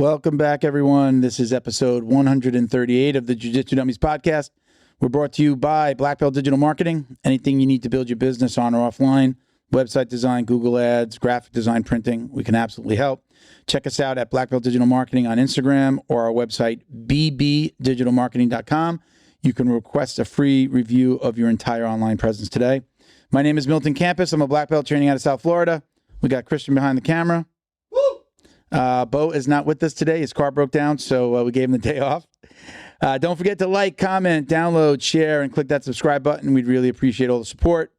Welcome back, everyone. This is episode 138 of the Jiu-Jitsu Dummies podcast. We're brought to you by Black Belt Digital Marketing. Anything you need to build your business on or offline, website design, Google Ads, graphic design, printing, we can absolutely help. Check us out at Black Belt Digital Marketing on Instagram or our website, bbdigitalmarketing.com. You can request a free review of your entire online presence today. My name is Milton Campus. I'm a black belt training out of South Florida. We got Christian behind the camera. Bo is not with us today. His car broke down, so we gave him the day off. Don't forget to like, comment, download, share, and click that subscribe button. We'd really appreciate all the support.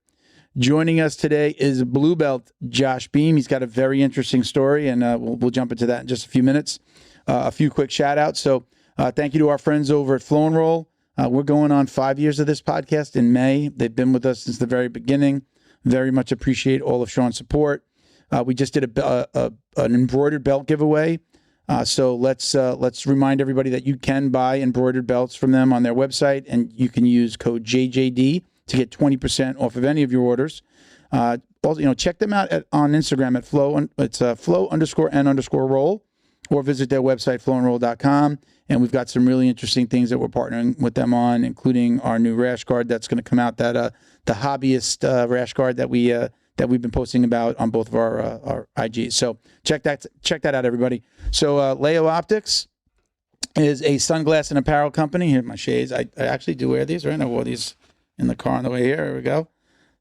Joining us today is Blue Belt Josh Beam. He's got a very interesting story, and we'll jump into that in just a few minutes. A few quick shout-outs. So thank you to our friends over at Flow and Roll. We're going on 5 years of this podcast in May. They've been with us since the very beginning. Very much appreciate all of Sean's support. We just did an embroidered belt giveaway. So let's remind everybody that you can buy embroidered belts from them on their website, and you can use code JJD to get 20% off of any of your orders. Also, check them out on Instagram at Flow. It's flow_n_roll, or visit their website, flowandroll.com. And we've got some really interesting things that we're partnering with them on, including our new rash guard that's going to come out, that the hobbyist rash guard that we've been posting about on both of our IGs. So check that out, everybody. So Leo Optics is a sunglass and apparel company. Here are my shades. I actually do wear these, right? I wore these in the car on the way here. Here we go.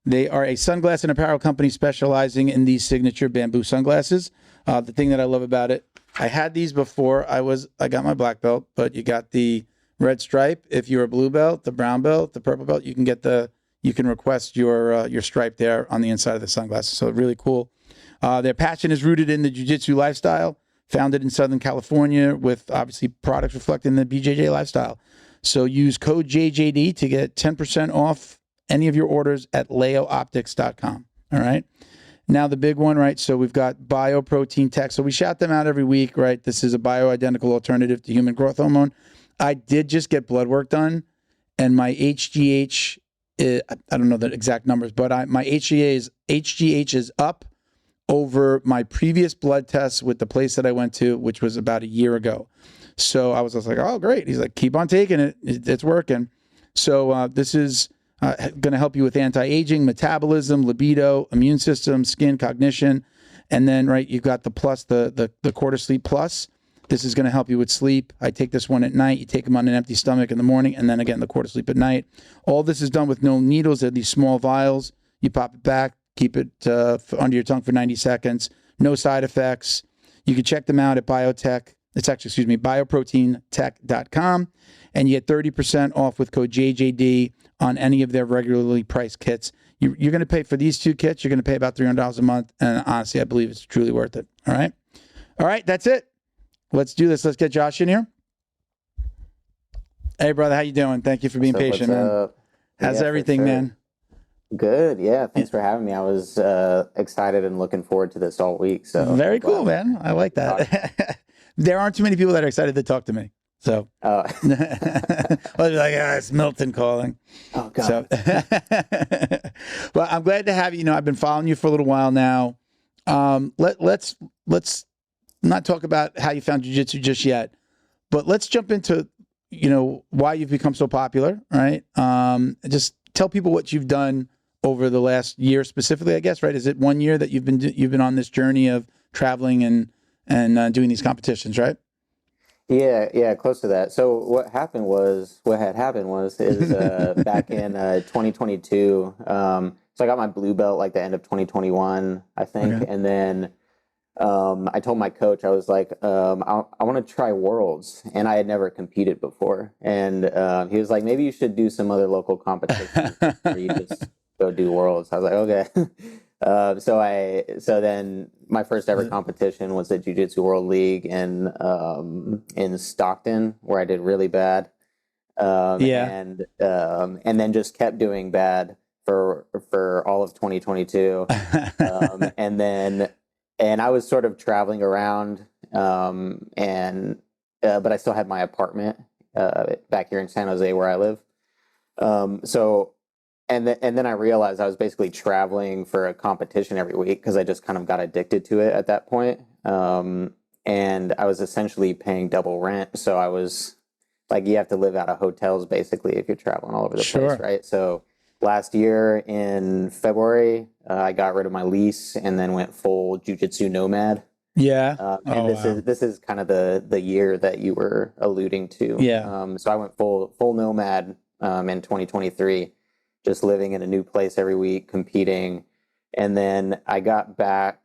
They are a sunglass and apparel company specializing in these signature bamboo sunglasses. The thing that I love about it, I had these before I got my black belt, but you got the red stripe. If you're a blue belt, the brown belt, the purple belt, you can request your stripe there on the inside of the sunglasses. So really cool. Their passion is rooted in the jiu-jitsu lifestyle, founded in Southern California with obviously products reflecting the BJJ lifestyle. So use code JJD to get 10% off any of your orders at leooptics.com. All right. Now the big one, right? So we've got bioprotein tech. So we shout them out every week, right? This is a bioidentical alternative to human growth hormone. I did just get blood work done, and my HGH, I don't know the exact numbers, but my HGH is up over my previous blood tests with the place that I went to, which was about a year ago. So I was just like, oh, great. He's like, keep on taking it. It's working. So this is going to help you with anti-aging, metabolism, libido, immune system, skin, cognition. And then, right, you've got the plus, the Quarter Sleep Plus. This is going to help you with sleep. I take this one at night. You take them on an empty stomach in the morning, and then again, the Quarter Sleep at night. All this is done with no needles. They're these small vials. You pop it back, keep it under your tongue for 90 seconds. No side effects. You can check them out at bioproteintech.com, and you get 30% off with code JJD on any of their regularly priced kits. You're going to pay for these two kits. You're going to pay about $300 a month, and honestly, I believe it's truly worth it. All right, that's it. Let's do this. Let's get Josh in here. Hey, brother, how you doing? Thank you for being patient, man. How's everything, man? Good. Yeah. Thanks for having me. I was excited and looking forward to this all week. So very cool, man. I like that. There aren't too many people that are excited to talk to me. So, I'll be like, it's Milton calling. Oh God. So, well, I'm glad to have you. I've been following you for a little while now. Let's not talk about how you found jiu-jitsu just yet, but let's jump into, why you've become so popular, right? Just tell people what you've done over the last year specifically, I guess, right? Is it 1 year that you've been on this journey of traveling and doing these competitions, right? Yeah, close to that. So what had happened was back in 2022. So I got my blue belt like the end of 2021, I think, Okay. and then I told my coach, I was like, I want to try Worlds, and I had never competed before, and he was like, maybe you should do some other local competitions, or you just go do Worlds. I was like, okay. So then my first ever competition was the Jiu-Jitsu World League in Stockton, where I did really bad. And then just kept doing bad for all of 2022. And I was sort of traveling around, but I still had my apartment back here in San Jose where I live. And then I realized I was basically traveling for a competition every week because I just kind of got addicted to it at that point. and I was essentially paying double rent. So I was like, you have to live out of hotels basically if you're traveling all over the place, right? So last year in February, I got rid of my lease and then went full Jiu-Jitsu nomad. Yeah. And this is kind of the year that you were alluding to. Yeah. So I went full nomad in 2023, just living in a new place every week, competing. And then I got back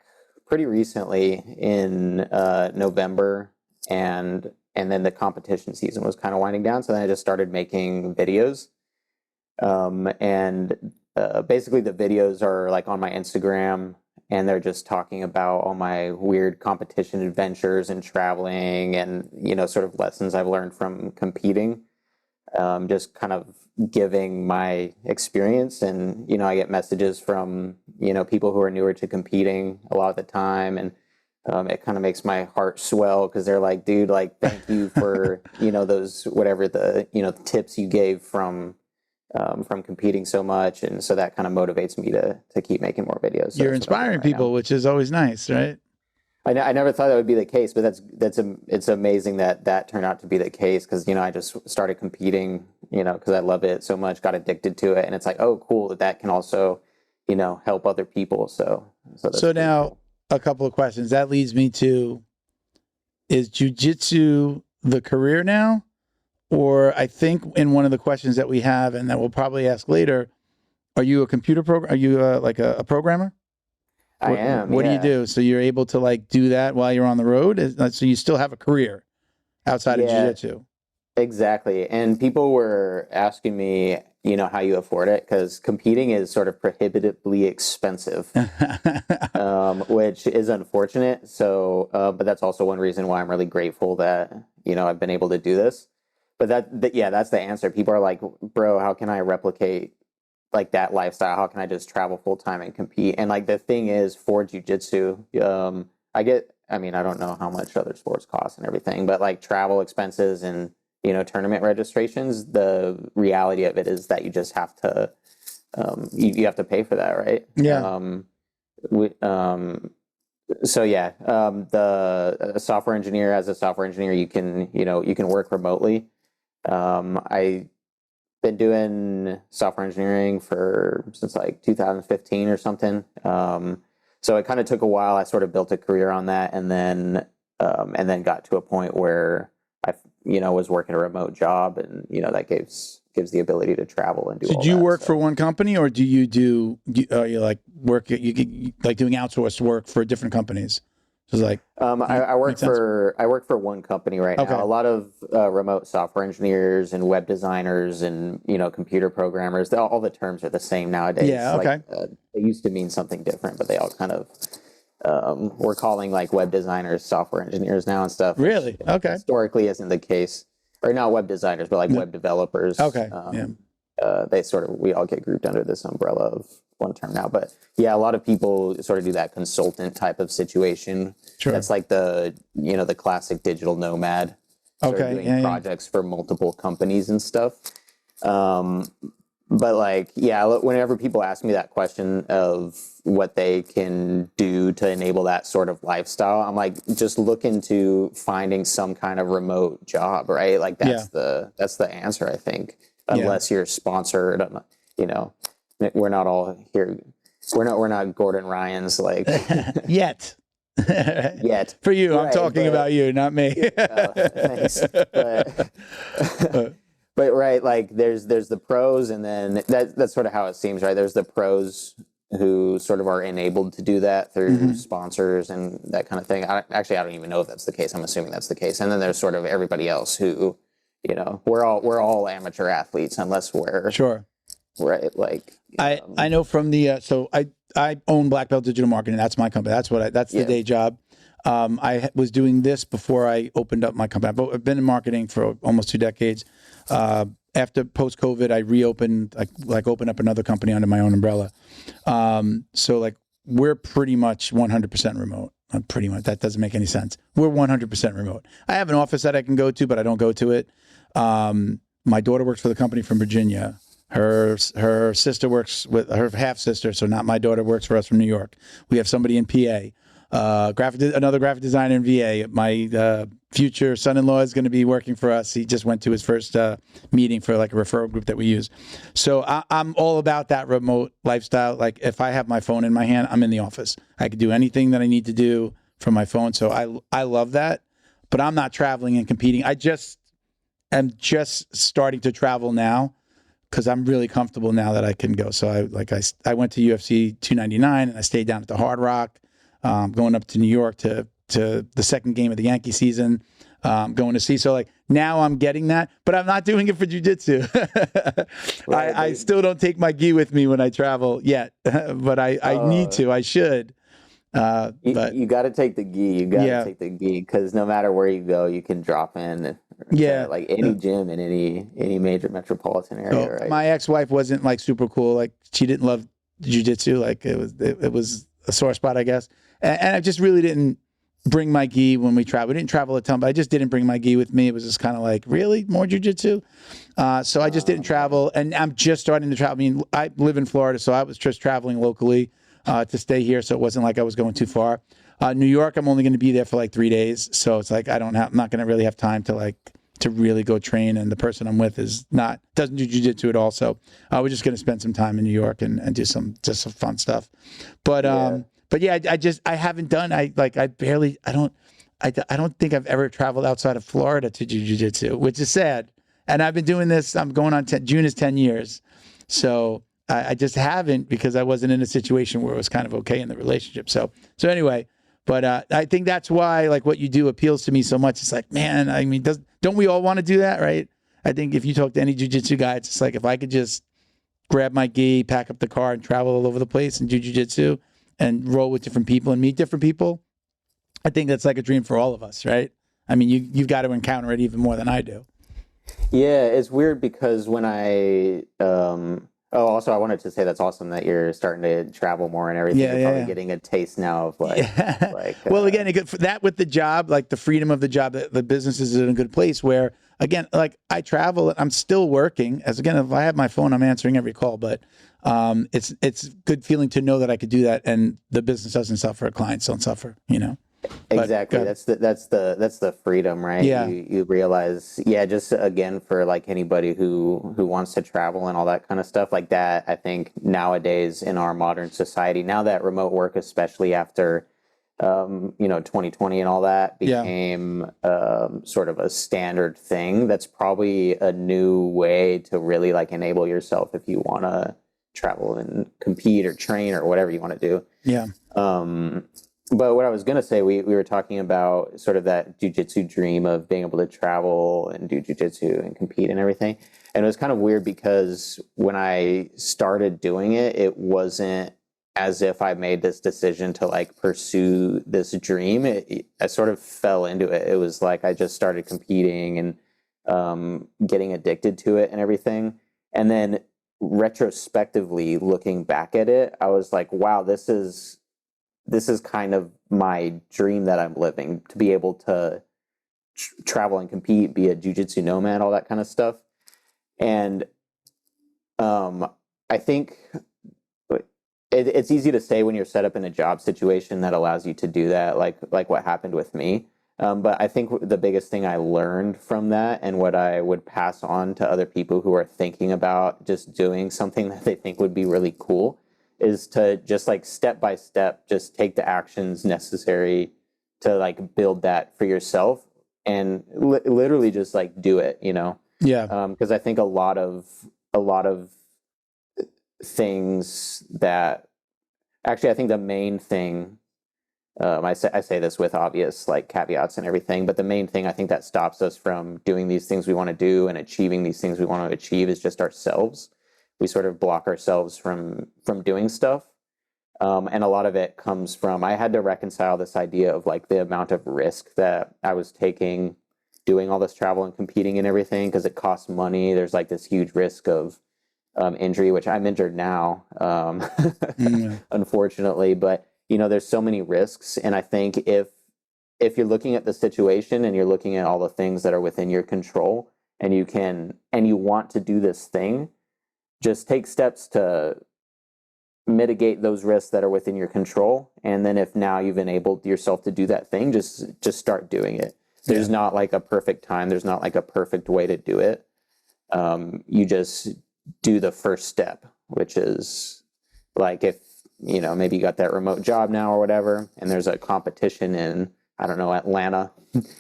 pretty recently in November, and then the competition season was kind of winding down. So then I just started making videos. And basically the videos are like on my Instagram, and they're just talking about all my weird competition adventures and traveling and, you know, sort of lessons I've learned from competing. Just kind of giving my experience. And, you know, I get messages from, you know, people who are newer to competing a lot of the time. And it kind of makes my heart swell because they're like, dude, like, thank you for, you know, those, whatever the, you know, tips you gave from competing so much. And so that kind of motivates me to keep making more videos. So you're inspiring people, which is always nice, right? I never thought that would be the case, but it's amazing that turned out to be the case. Cause you know, I just started competing, you know, cause I love it so much, got addicted to it. And it's like, oh, cool, that can also, you know, help other people. So now cool. A couple of questions that leads me to, is jiu-jitsu the career now? Or I think in one of the questions that we have and that we'll probably ask later, are you a computer program? Are you like a programmer? I am. What do you do? So you're able to like do that while you're on the road? So you still have a career outside of jiu-jitsu? Exactly. And people were asking me, you know, how you afford it, because competing is sort of prohibitively expensive, which is unfortunate. So, but that's also one reason why I'm really grateful that, you know, I've been able to do this. But that's the answer. People are like, bro, how can I replicate like that lifestyle? How can I just travel full time and compete? And like the thing is, for jiu-jitsu, I don't know how much other sports cost and everything, but like travel expenses and, you know, tournament registrations, the reality of it is that you just have to, you have to pay for that, right? Yeah. So yeah, the software engineer, as a software engineer, you can work remotely. I've been doing software engineering since like 2015 or something. So it kind of took a while. I sort of built a career on that, and then got to a point where I, you know, was working a remote job, and, you know, that gives the ability to travel and do. So do you work for one company, or do you like work you like doing outsourced work for different companies? Just like I work for one company right now. A lot of remote software engineers and web designers and, you know, computer programmers. All the terms are the same nowadays. Yeah. Okay. Like, they used to mean something different, but they all kind of we're calling like web designers software engineers now and stuff. Really? Which, okay. Historically isn't the case, or not web designers, but like web developers. Okay. We all get grouped under this umbrella of one term now. But yeah, a lot of people sort of do that consultant type of situation. Sure. That's like the classic digital nomad. Doing projects for multiple companies and stuff. But like, yeah, whenever people ask me that question of what they can do to enable that sort of lifestyle, I'm like, just look into finding some kind of remote job, right? Like that's the answer, I think, unless you're sponsored. You know, we're not all here. We're not Gordon Ryan's like yet. Yet for you, I'm talking about you, not me. Thanks. But right, like there's the pros, and then that's sort of how it seems, right? There's the pros who sort of are enabled to do that through sponsors and that kind of thing. I don't even know if that's the case. I'm assuming that's the case. And then there's sort of everybody else who, you know, we're all amateur athletes unless we're right. Like I know from the so I own Black Belt Digital Marketing. That's my company. That's the day job. I was doing this before I opened up my company. I've been in marketing for almost 2 decades. After post-COVID, I reopened, opened up another company under my own umbrella. So like we're pretty much 100% remote. Pretty much. That doesn't make any sense. We're 100% remote. I have an office that I can go to, but I don't go to it. My daughter works for the company from Virginia. Her sister works with her half sister. So not my daughter works for us from New York. We have somebody in PA. another graphic designer in VA. My future son-in-law is going to be working for us. He just went to his first meeting for like a referral group that we use. So I'm all about that remote lifestyle. Like if I have my phone in my hand, I'm in the office. I can do anything that I need to do from my phone. So I love that, but I'm not traveling and competing. I'm just starting to travel now because I'm really comfortable now that I can go. So I went to UFC 299 and I stayed down at the Hard Rock, going up to New York to the second game of the Yankee season, going to see. So like now I'm getting that, but I'm not doing it for jiu-jitsu. Right, I still don't take my gi with me when I travel yet, but I need to. I should. But you got to take the gi. You got to take the gi because no matter where you go, you can drop in. Like any gym in any major metropolitan area. Right. My ex-wife wasn't like super cool. Like she didn't love jiu-jitsu. Like it was a sore spot, I guess. And I just really didn't bring my gi when we traveled. We didn't travel a ton, but I just didn't bring my gi with me. It was just kind of like, really, more jiu-jitsu? So I just didn't travel. And I'm just starting to travel. I mean, I live in Florida, so I was just traveling locally to stay here. So it wasn't like I was going too far. New York, I'm only going to be there for like 3 days. So it's like, I'm not going to really have time to really go train. And the person I'm with doesn't do jiu-jitsu at all. So we're just going to spend some time in New York and do some fun stuff. But yeah, I haven't done, I don't think I've ever traveled outside of Florida to do jiu-jitsu, which is sad. And I've been doing this, I'm going on June is 10 years. So I just haven't because I wasn't in a situation where it was kind of okay in the relationship. So anyway, but I think that's why like what you do appeals to me so much. It's like, man, I mean, don't we all want to do that, right? I think if you talk to any jiu-jitsu guy, it's just like if I could just grab my gi, pack up the car, and travel all over the place and do jiu-jitsu and roll with different people and meet different people, I think that's like a dream for all of us, right? I mean, you've got to encounter it even more than I do. Yeah, it's weird because when also I wanted to say that's awesome that you're starting to travel more and everything. You're probably getting a taste now of well, again, that with the job, like the freedom of the job, the business is in a good place where, again, like I travel, I'm still working. As again, if I have my phone, I'm answering every call, but it's good feeling to know that I could do that and the business doesn't suffer, clients don't suffer, Exactly. That's the freedom, right? Yeah. You realize, just again for like anybody who wants to travel and all that kind of stuff like that. I think nowadays in our modern society, now that remote work, especially after 2020 and all that became sort of a standard thing, that's probably a new way to really like enable yourself if you want to travel and compete or train or whatever you want to do. Yeah. But what I was going to say, we were talking about sort of that jiu-jitsu dream of being able to travel and do jiu-jitsu and compete and everything. And it was kind of weird because when I started doing it, it wasn't as if I made this decision to like pursue this dream. I sort of fell into it. It was like I just started competing and getting addicted to it and everything. And then retrospectively looking back at it, I was like, wow, this is kind of my dream that I'm living, to be able to travel and compete, be a jiu-jitsu nomad, all that kind of stuff. And I think it's easy to say when you're set up in a job situation that allows you to do that, like what happened with me. But I think the biggest thing I learned from that and what I would pass on to other people who are thinking about just doing something that they think would be really cool is to just like step by step, just take the actions necessary to like build that for yourself and literally just like do it, Yeah. Because I think a lot of things that actually, I think the main thing, I say this with obvious like caveats and everything, but the main thing I think that stops us from doing these things we want to do and achieving these things we want to achieve is just ourselves. We sort of block ourselves from doing stuff. And a lot of it comes from, I had to reconcile this idea of like the amount of risk that I was taking doing all this travel and competing and everything, because it costs money. There's like this huge risk of injury, which I'm injured now, unfortunately, but there's so many risks. And I think if you're looking at the situation and you're looking at all the things that are within your control and you want to do this thing, just take steps to mitigate those risks that are within your control. And then if now you've enabled yourself to do that thing, just start doing it. There's not like a perfect time. There's not like a perfect way to do it. You just do the first step, which is like, if, you know, maybe you got that remote job now or whatever, and there's a competition in, I don't know, Atlanta,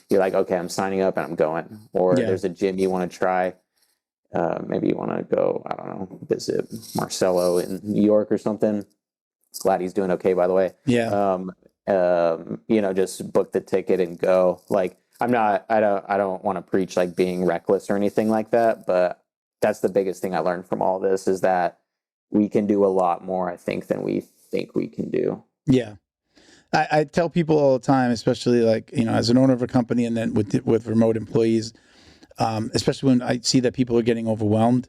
you're like, okay, I'm signing up and I'm going. Or there's a gym you want to try. Maybe you want to go, I don't know, visit Marcelo in New York or something. Glad he's doing okay, by the way. You know, just book the ticket and go. Like, I don't want to preach like being reckless or anything like that, but that's the biggest thing I learned from all this, is that we can do a lot more, I think, than we think we can do. Yeah. I tell people all the time, especially like, you know, as an owner of a company and then with remote employees, especially when I see that people are getting overwhelmed,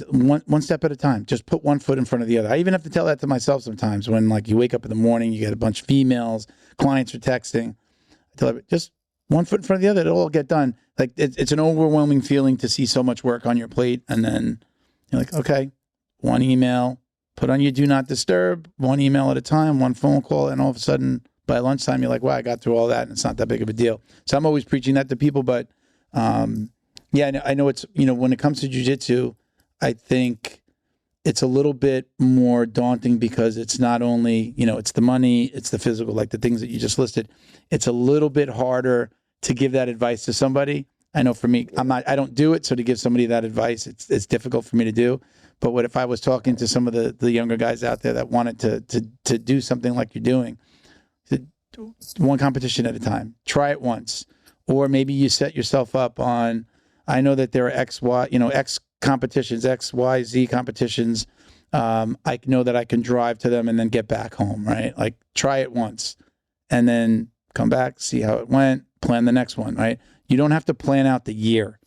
one step at a time, just put one foot in front of the other. I even have to tell that to myself sometimes when, like, you wake up in the morning, you get a bunch of emails, clients are texting. I tell everybody, just one foot in front of the other, it'll all get done. Like, it's an overwhelming feeling to see so much work on your plate. And then you're like, okay, one email, put on your do not disturb, one email at a time, one phone call. And all of a sudden by lunchtime, you're like, wow, I got through all that and it's not that big of a deal. So I'm always preaching that to people. But yeah, I know it's, you know, when it comes to jiu-jitsu, I think it's a little bit more daunting because it's not only, you know, it's the money, it's the physical, like the things that you just listed. It's a little bit harder to give that advice to somebody. I know for me, I don't do it. So to give somebody that advice, it's difficult for me to do. But what if I was talking to some of the younger guys out there that wanted to do something like you're doing, one competition at a time, try it once. Or maybe you set yourself up on, I know that there are X competitions, X, Y, Z competitions. I know that I can drive to them and then get back home, right? Like, try it once and then come back, see how it went, plan the next one, right? You don't have to plan out the year.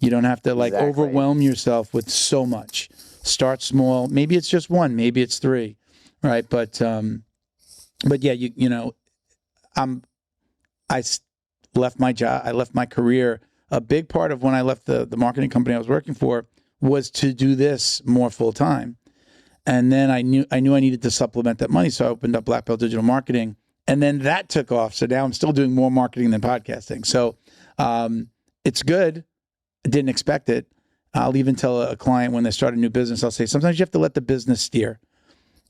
You don't have to overwhelm yourself with so much. Start small. Maybe it's just one, maybe it's three, right? But yeah, you know, I left my job. I left my career. A big part of when I left the marketing company I was working for was to do this more full time. And then I knew I needed to supplement that money. So I opened up Black Belt Digital Marketing, and then that took off. So now I'm still doing more marketing than podcasting. So it's good. I didn't expect it. I'll even tell a client when they start a new business, I'll say, sometimes you have to let the business steer.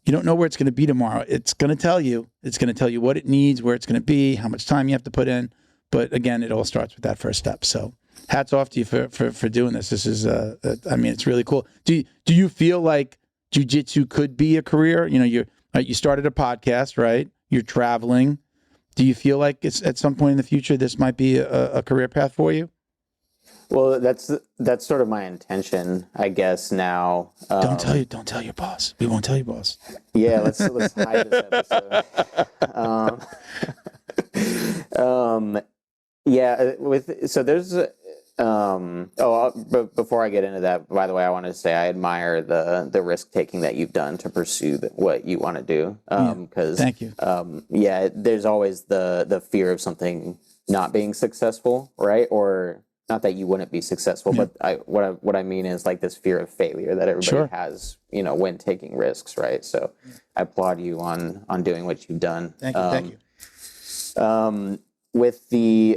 You don't know where it's going to be tomorrow. It's going to tell you. It's going to tell you what it needs, where it's going to be, how much time you have to put in. But again, it all starts with that first step. So hats off to you for doing this. This is, I mean, it's really cool. Do you feel like jiu-jitsu could be a career? You know, you started a podcast, right? You're traveling. Do you feel like it's at some point in the future, this might be a career path for you? Well, that's sort of my intention, I guess. Now, don't tell your boss. We won't tell your boss. Yeah, let's hide this episode. Yeah, so there's before I get into that, by the way, I want to say I admire the risk taking that you've done to pursue what you want to do. Because thank you. Yeah, there's always the fear of something not being successful, right? Or not that you wouldn't be successful, but what I mean is like this fear of failure that everybody has, you know, when taking risks, right? So I applaud you on doing what you've done. Thank you. With the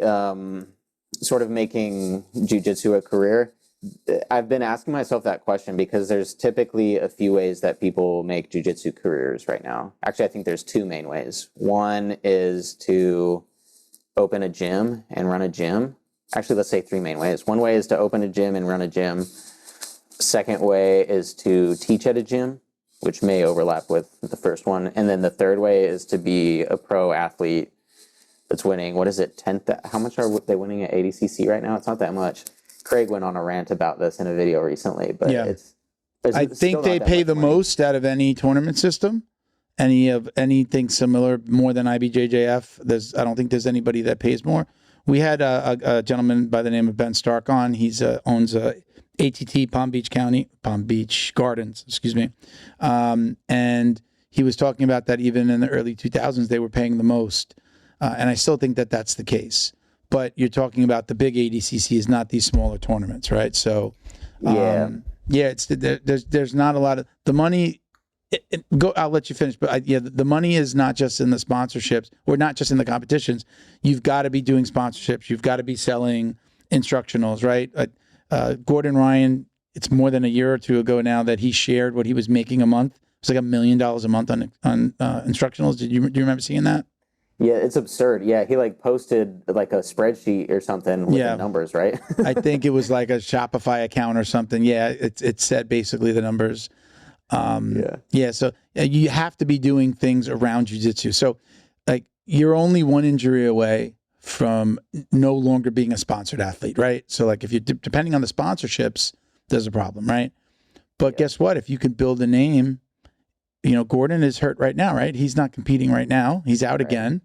sort of making jiu-jitsu a career, I've been asking myself that question because there's typically a few ways that people make jiu-jitsu careers right now. Actually, I think there's two main ways. One is to open a gym and run a gym. Actually, let's say three main ways. One way is to open a gym and run a gym. Second way is to teach at a gym, which may overlap with the first one. And then the third way is to be a pro athlete that's winning, what is it, how much are they winning at ADCC right now? It's not that much. Craig went on a rant about this in a video recently, but I think they pay the most out of any tournament system. Anything similar, more than IBJJF. I don't think there's anybody that pays more. We had a gentleman by the name of Ben Stark on. He's owns ATT Palm Beach Gardens, excuse me. And he was talking about that even in the early 2000s, they were paying the most. And I still think that that's the case. But you're talking about the big ADCCs, not these smaller tournaments, right? So, there's not a lot of the money. Go. I'll let you finish. But the money is not just in the sponsorships, or not just in the competitions. You've got to be doing sponsorships. You've got to be selling instructionals, right? Gordon Ryan. It's more than a year or two ago now that he shared what he was making a month. It's like $1 million a month on instructionals. Do you remember seeing that? Yeah, it's absurd. Yeah, he like posted like a spreadsheet or something with the numbers, right? I think it was like a Shopify account or something. Yeah, it said basically the numbers. So you have to be doing things around jiu-jitsu. So like you're only one injury away from no longer being a sponsored athlete, right? So like if you depending on the sponsorships, there's a problem, right? But guess what? If you can build a name, Gordon is hurt right now, right? He's not competing right now. He's out again.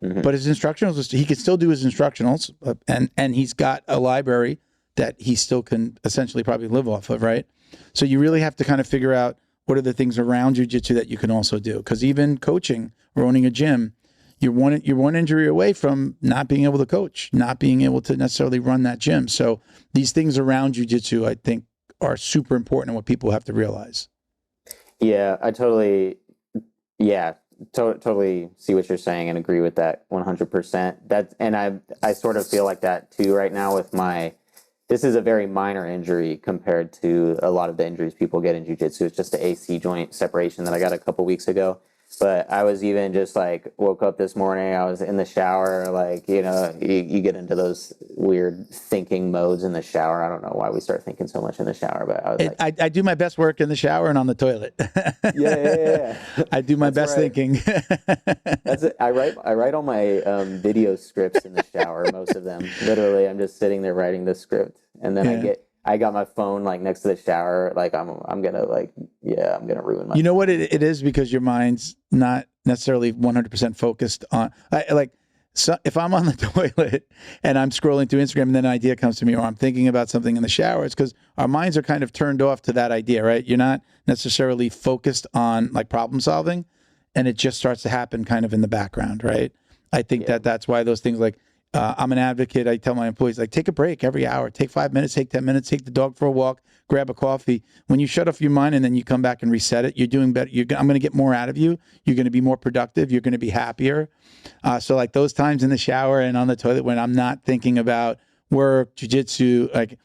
Mm-hmm. But his instructionals, he can still do his instructionals, and he's got a library that he still can essentially probably live off of, right? So you really have to kind of figure out what are the things around jiu-jitsu that you can also do. Because even coaching or owning a gym, you're one injury away from not being able to coach, not being able to necessarily run that gym. So these things around jiu-jitsu, I think, are super important and what people have to realize. Yeah, I totally see what you're saying and agree with that 100%. And I sort of feel like that too right now with this is a very minor injury compared to a lot of the injuries people get in jiu-jitsu. It's just the AC joint separation that I got a couple weeks ago. But I was even just like woke up this morning, I was in the shower, like, you get into those weird thinking modes in the shower. I don't know why we start thinking so much in the shower, but I was I do my best work in the shower and on the toilet. Yeah. I do my best thinking. That's it. I write all my video scripts in the shower, most of them. Literally, I'm just sitting there writing the script, and then I got my phone like next to the shower. Like I'm gonna ruin my. You know what it is, because your mind's not necessarily 100% focused on. So if I'm on the toilet and I'm scrolling through Instagram and then an idea comes to me, or I'm thinking about something in the shower, it's because our minds are kind of turned off to that idea, right? You're not necessarily focused on like problem solving, and it just starts to happen kind of in the background, right? I think that's why those things like. I'm an advocate. I tell my employees, like, take a break every hour. Take 5 minutes, take 10 minutes, take the dog for a walk, grab a coffee. When you shut off your mind and then you come back and reset it, you're doing better. I'm going to get more out of you. You're going to be more productive. You're going to be happier. So like those times in the shower and on the toilet when I'm not thinking about work, jiu-jitsu, like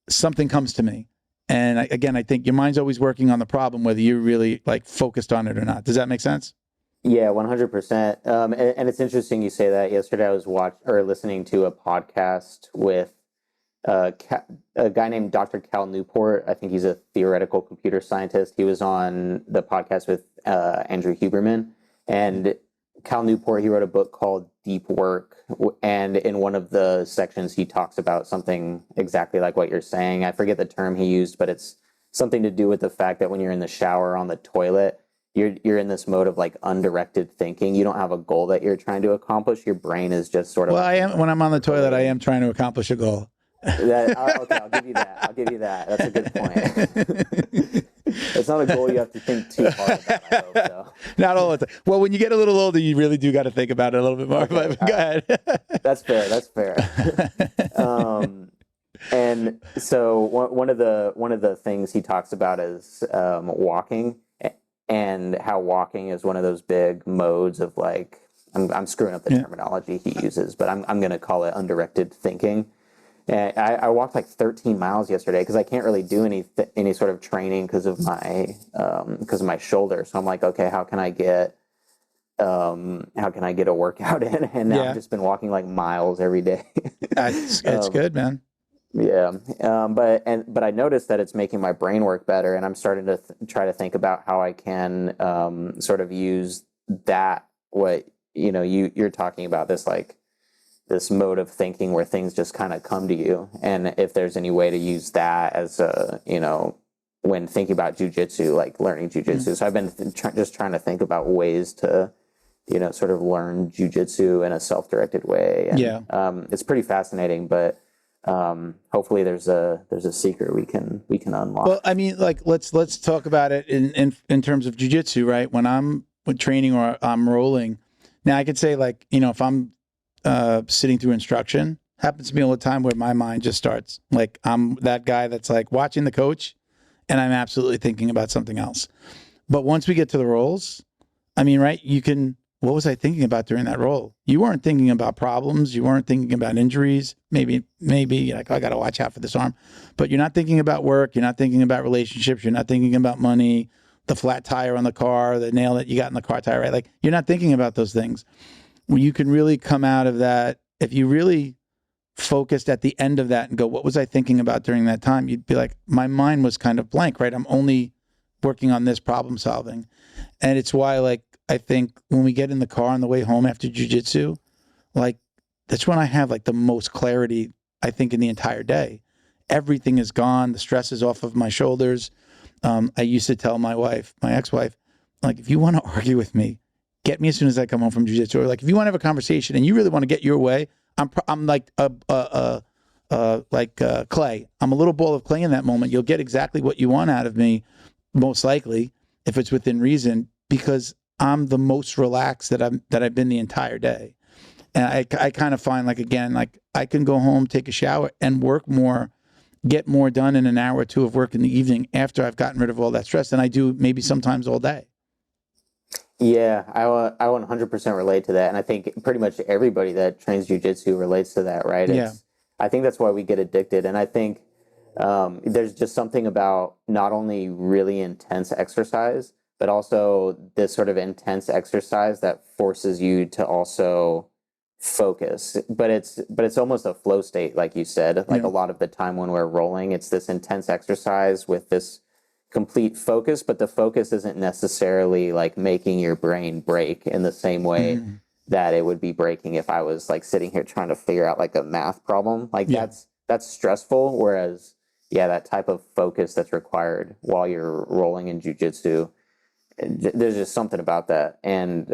something comes to me. And I think your mind's always working on the problem, whether you're really like focused on it or not. Does that make sense? Yeah, 100%. And it's interesting you say that. Yesterday I was listening to a podcast with a guy named Dr. Cal Newport. I think he's a theoretical computer scientist. He was on the podcast with Andrew Huberman. And Cal Newport, he wrote a book called Deep Work. And in one of the sections, he talks about something exactly like what you're saying. I forget the term he used, but it's something to do with the fact that when you're in the shower or on the toilet, you're in this mode of like undirected thinking. You don't have a goal that you're trying to accomplish. Your brain is just sort of. Well, I am when I'm on the toilet. I am trying to accomplish a goal. Okay, I'll give you that. That's a good point. It's not a goal you have to think too hard about. I hope so. Not all the time. Well, when you get a little older, you really do got to think about it a little bit more. Okay, but go ahead. That's fair. And so one of the things he talks about is walking. And how walking is one of those big modes of like, I'm screwing up the terminology he uses, but I'm going to call it undirected thinking. And I walked like 13 miles yesterday because I can't really do any sort of training because of my shoulder. So I'm like, okay, how can I get a workout in? And now I've just been walking like miles every day. It's good, man. Yeah. But I noticed that it's making my brain work better, and I'm starting to try to think about how I can sort of use that, what, you're talking about, this mode of thinking where things just kind of come to you. And if there's any way to use that as when thinking about jiu-jitsu, like learning jiu-jitsu. Mm-hmm. So I've been just trying to think about ways to, sort of learn jiu-jitsu in a self-directed way. And, it's pretty fascinating, but hopefully there's a secret we can unlock. Well, I mean, like let's talk about it in terms of jiu-jitsu, right? When I'm training or I'm rolling, now I could say like, if I'm sitting through instruction, happens to me all the time where my mind just starts like I'm that guy that's like watching the coach and I'm absolutely thinking about something else. But once we get to the rolls, I mean, right, what was I thinking about during that roll? You weren't thinking about problems. You weren't thinking about injuries. Maybe like, I got to watch out for this arm. But you're not thinking about work. You're not thinking about relationships. You're not thinking about money, the flat tire on the car, the nail that you got in the car tire, right? Like, you're not thinking about those things. Well, you can really come out of that. If you really focused at the end of that and go, what was I thinking about during that time? You'd be like, my mind was kind of blank, right? I'm only working on this problem solving. And it's why, like, I think when we get in the car on the way home after jiu-jitsu, like, that's when I have like the most clarity, I think, in the entire day. Everything is gone. The stress is off of my shoulders. I used to tell my ex-wife, like, if you want to argue with me, get me as soon as I come home from jiu-jitsu. Or like, if you want to have a conversation and you really want to get your way, I'm like clay. I'm a little ball of clay in that moment. You'll get exactly what you want out of me, most likely, if it's within reason, because I'm the most relaxed that I've been the entire day. And I kind of find, like, again, like, I can go home, take a shower, and work more, get more done in an hour or two of work in the evening after I've gotten rid of all that stress than I do maybe sometimes all day. Yeah, I 100% relate to that. And I think pretty much everybody that trains jiu-jitsu relates to that, right? Yeah. I think that's why we get addicted. And I think there's just something about not only really intense exercise, but also this sort of intense exercise that forces you to also focus. But it's almost a flow state, like you said. Like, a lot of the time when we're rolling, it's this intense exercise with this complete focus, but the focus isn't necessarily like making your brain break in the same way that it would be breaking if I was like sitting here trying to figure out like a math problem. Like, that's stressful. Whereas, that type of focus that's required while you're rolling in jiu-jitsu, there's just something about that. And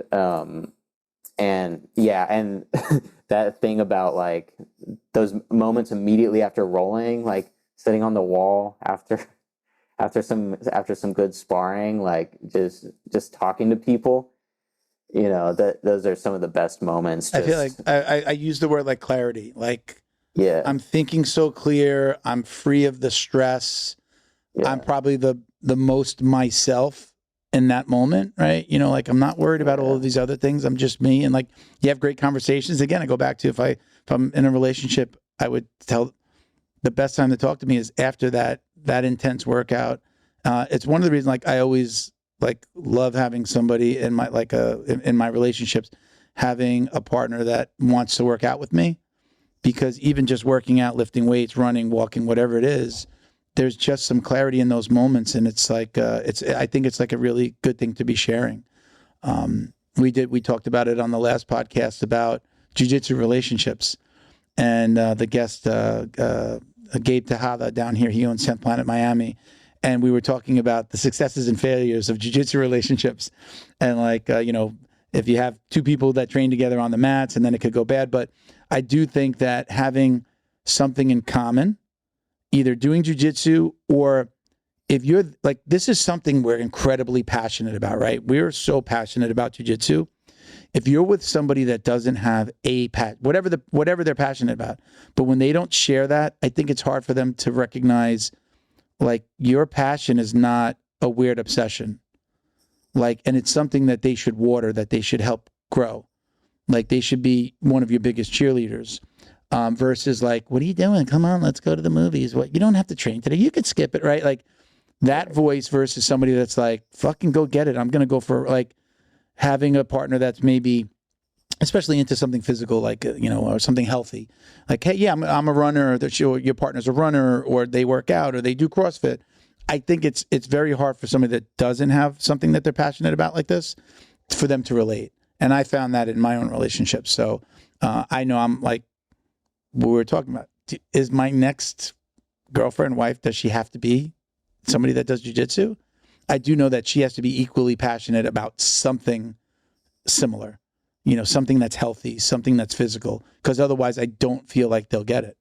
that thing about like those moments immediately after rolling, like sitting on the wall after some good sparring, like just talking to people, those are some of the best moments. I feel like I use the word like clarity. Like, I'm thinking so clear. I'm free of the stress. I'm probably the most myself in that moment, right? Like, I'm not worried about all of these other things. I'm just me. And like, you have great conversations. Again, I go back to if I'm in a relationship, I would tell the best time to talk to me is after that intense workout. It's one of the reasons, like, I always like love having somebody in my in my relationships, having a partner that wants to work out with me, because even just working out, lifting weights, running, walking, whatever it is, there's just some clarity in those moments, and it's like I think it's like a really good thing to be sharing. We talked about it on the last podcast about jiu-jitsu relationships, and the guest Gabe Tejada down here, he owns 10th Planet Miami, and we were talking about the successes and failures of jiu-jitsu relationships, and like if you have two people that train together on the mats, and then it could go bad. But I do think that having something in common, either doing jiu-jitsu, or if you're like, this is something we're incredibly passionate about, right? We're so passionate about jiu-jitsu. If you're with somebody that doesn't have whatever they're passionate about, but when they don't share that, I think it's hard for them to recognize, like, your passion is not a weird obsession. Like, and it's something that they should water, that they should help grow. Like, they should be one of your biggest cheerleaders, versus like, what are you doing? Come on, let's go to the movies. What, you don't have to train today. You could skip it, right? Like, that voice versus somebody that's like, fucking go get it. I'm going to go for, like, having a partner that's maybe especially into something physical, like, or something healthy. Like, hey, yeah, I'm a runner, or your partner's a runner, or they work out, or they do CrossFit. I think it's very hard for somebody that doesn't have something that they're passionate about like this, for them to relate. And I found that in my own relationships. So I know I'm like, what we were talking about, is my next girlfriend, wife, does she have to be somebody that does jiu-jitsu? I do know that she has to be equally passionate about something similar, something that's healthy, something that's physical, because otherwise I don't feel like they'll get it.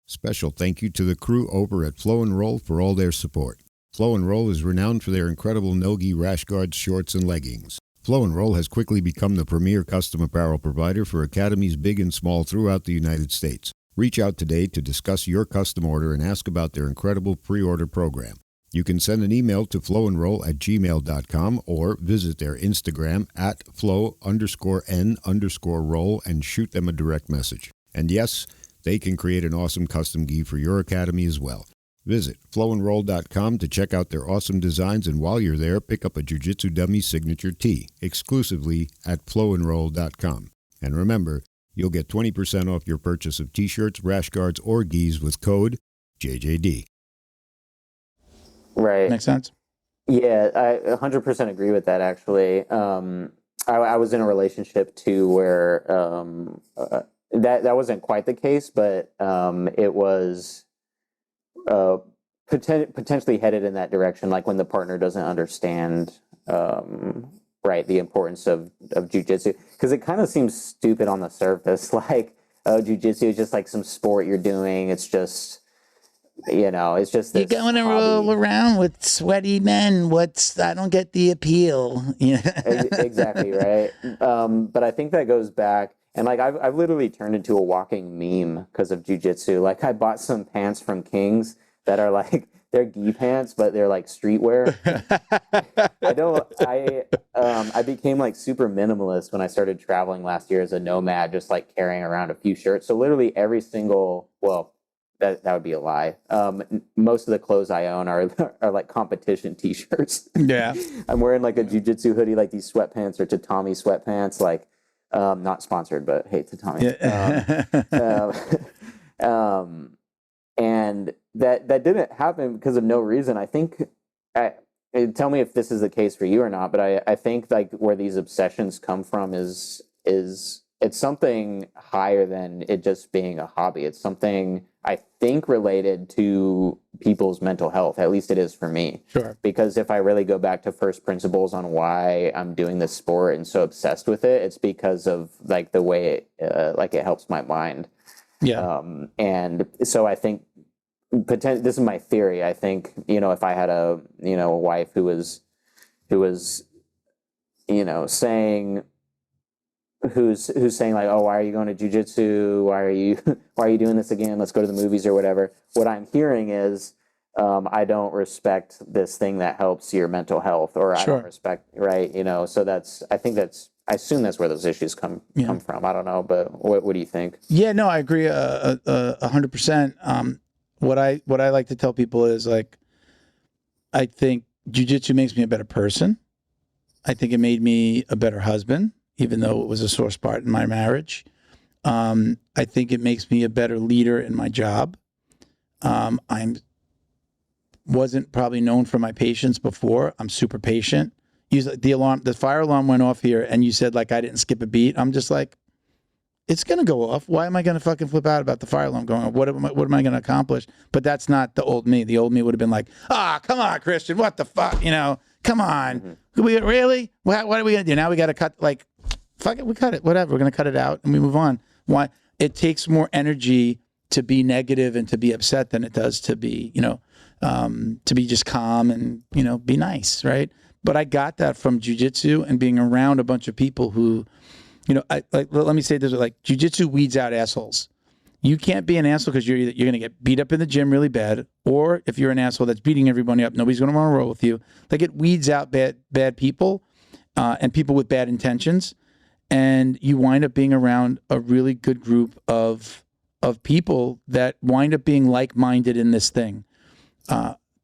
Special thank you to the crew over at Flow and Roll for all their support. Flow and Roll is renowned for their incredible no-gi rash guards, shorts, and leggings. Flow and Roll has quickly become the premier custom apparel provider for academies big and small throughout the United States. Reach out today to discuss your custom order and ask about their incredible pre-order program. You can send an email to flowandroll@gmail.com or visit their Instagram at flow_n_roll and shoot them a direct message. And yes, they can create an awesome custom gi for your academy as well. Visit flowandroll.com to check out their awesome designs, and while you're there, pick up a Jiu-Jitsu Dummy signature tee exclusively at flowandroll.com. And remember, you'll get 20% off your purchase of t-shirts, rash guards, or gis with code JJD. Right. Make sense? Yeah, I 100% agree with that, actually. I was in a relationship too where that wasn't quite the case, but it was potentially headed in that direction, like when the partner doesn't understand right, the importance of jiu-jitsu, because it kind of seems stupid on the surface, like, oh, jiu-jitsu is just like some sport you're doing. It's just, it's just this You're going to hobby. roll around with sweaty men. I don't get the appeal. Exactly, right. But I think that goes back, and like I've literally turned into a walking meme because of jiu-jitsu. Like, I bought some pants from Kings that are like, they're gi pants, but they're like streetwear. I became like super minimalist when I started traveling last year as a nomad, just like carrying around a few shirts. So literally every single, well, that would be a lie. Most of the clothes I own are like competition t-shirts. Yeah. I'm wearing like a jiu-jitsu hoodie, like these sweatpants or tatami sweatpants, like not sponsored, but hey, tatami. Yeah. And that didn't happen because of no reason. I think, tell me if this is the case for you or not, but I think like where these obsessions come from is it's something higher than it just being a hobby. It's something I think related to people's mental health. At least it is for me. Sure. Because if I really go back to first principles on why I'm doing this sport and so obsessed with it, it's because of like the way it helps my mind. Yeah. And so I think this is my theory. I think, if I had a wife who was saying, who's saying like, oh, why are you going to jiu-jitsu? Why are you doing this again? Let's go to the movies or whatever. What I'm hearing is, I don't respect this thing that helps your mental health, or I don't respect, right. So I assume that's where those issues come from. I don't know, but what do you think? Yeah, no, I agree 100%. What I like to tell people is like, I think jiu-jitsu makes me a better person. I think it made me a better husband, even though it was a sore spot in my marriage. I think it makes me a better leader in my job. Wasn't probably known for my patience before. I'm super patient. The fire alarm went off here, and you said like I didn't skip a beat. I'm just like, it's gonna go off. Why am I gonna fucking flip out about the fire alarm going off? What am I gonna accomplish? But that's not the old me. The old me would have been like, come on, Christian, what the fuck? Come on. Mm-hmm. We really? What are we gonna do now? We got to cut. Like, fuck it, we cut it. Whatever. We're gonna cut it out and we move on. Why? It takes more energy to be negative and to be upset than it does to be, to be just calm and be nice, right? But I got that from jiu-jitsu and being around a bunch of people who, let me say this, like jiu-jitsu weeds out assholes. You can't be an asshole because you're going to get beat up in the gym really bad, or if you're an asshole that's beating everybody up, nobody's going to want to roll with you. Like, it weeds out bad people and people with bad intentions, and you wind up being around a really good group of people that wind up being like-minded in this thing.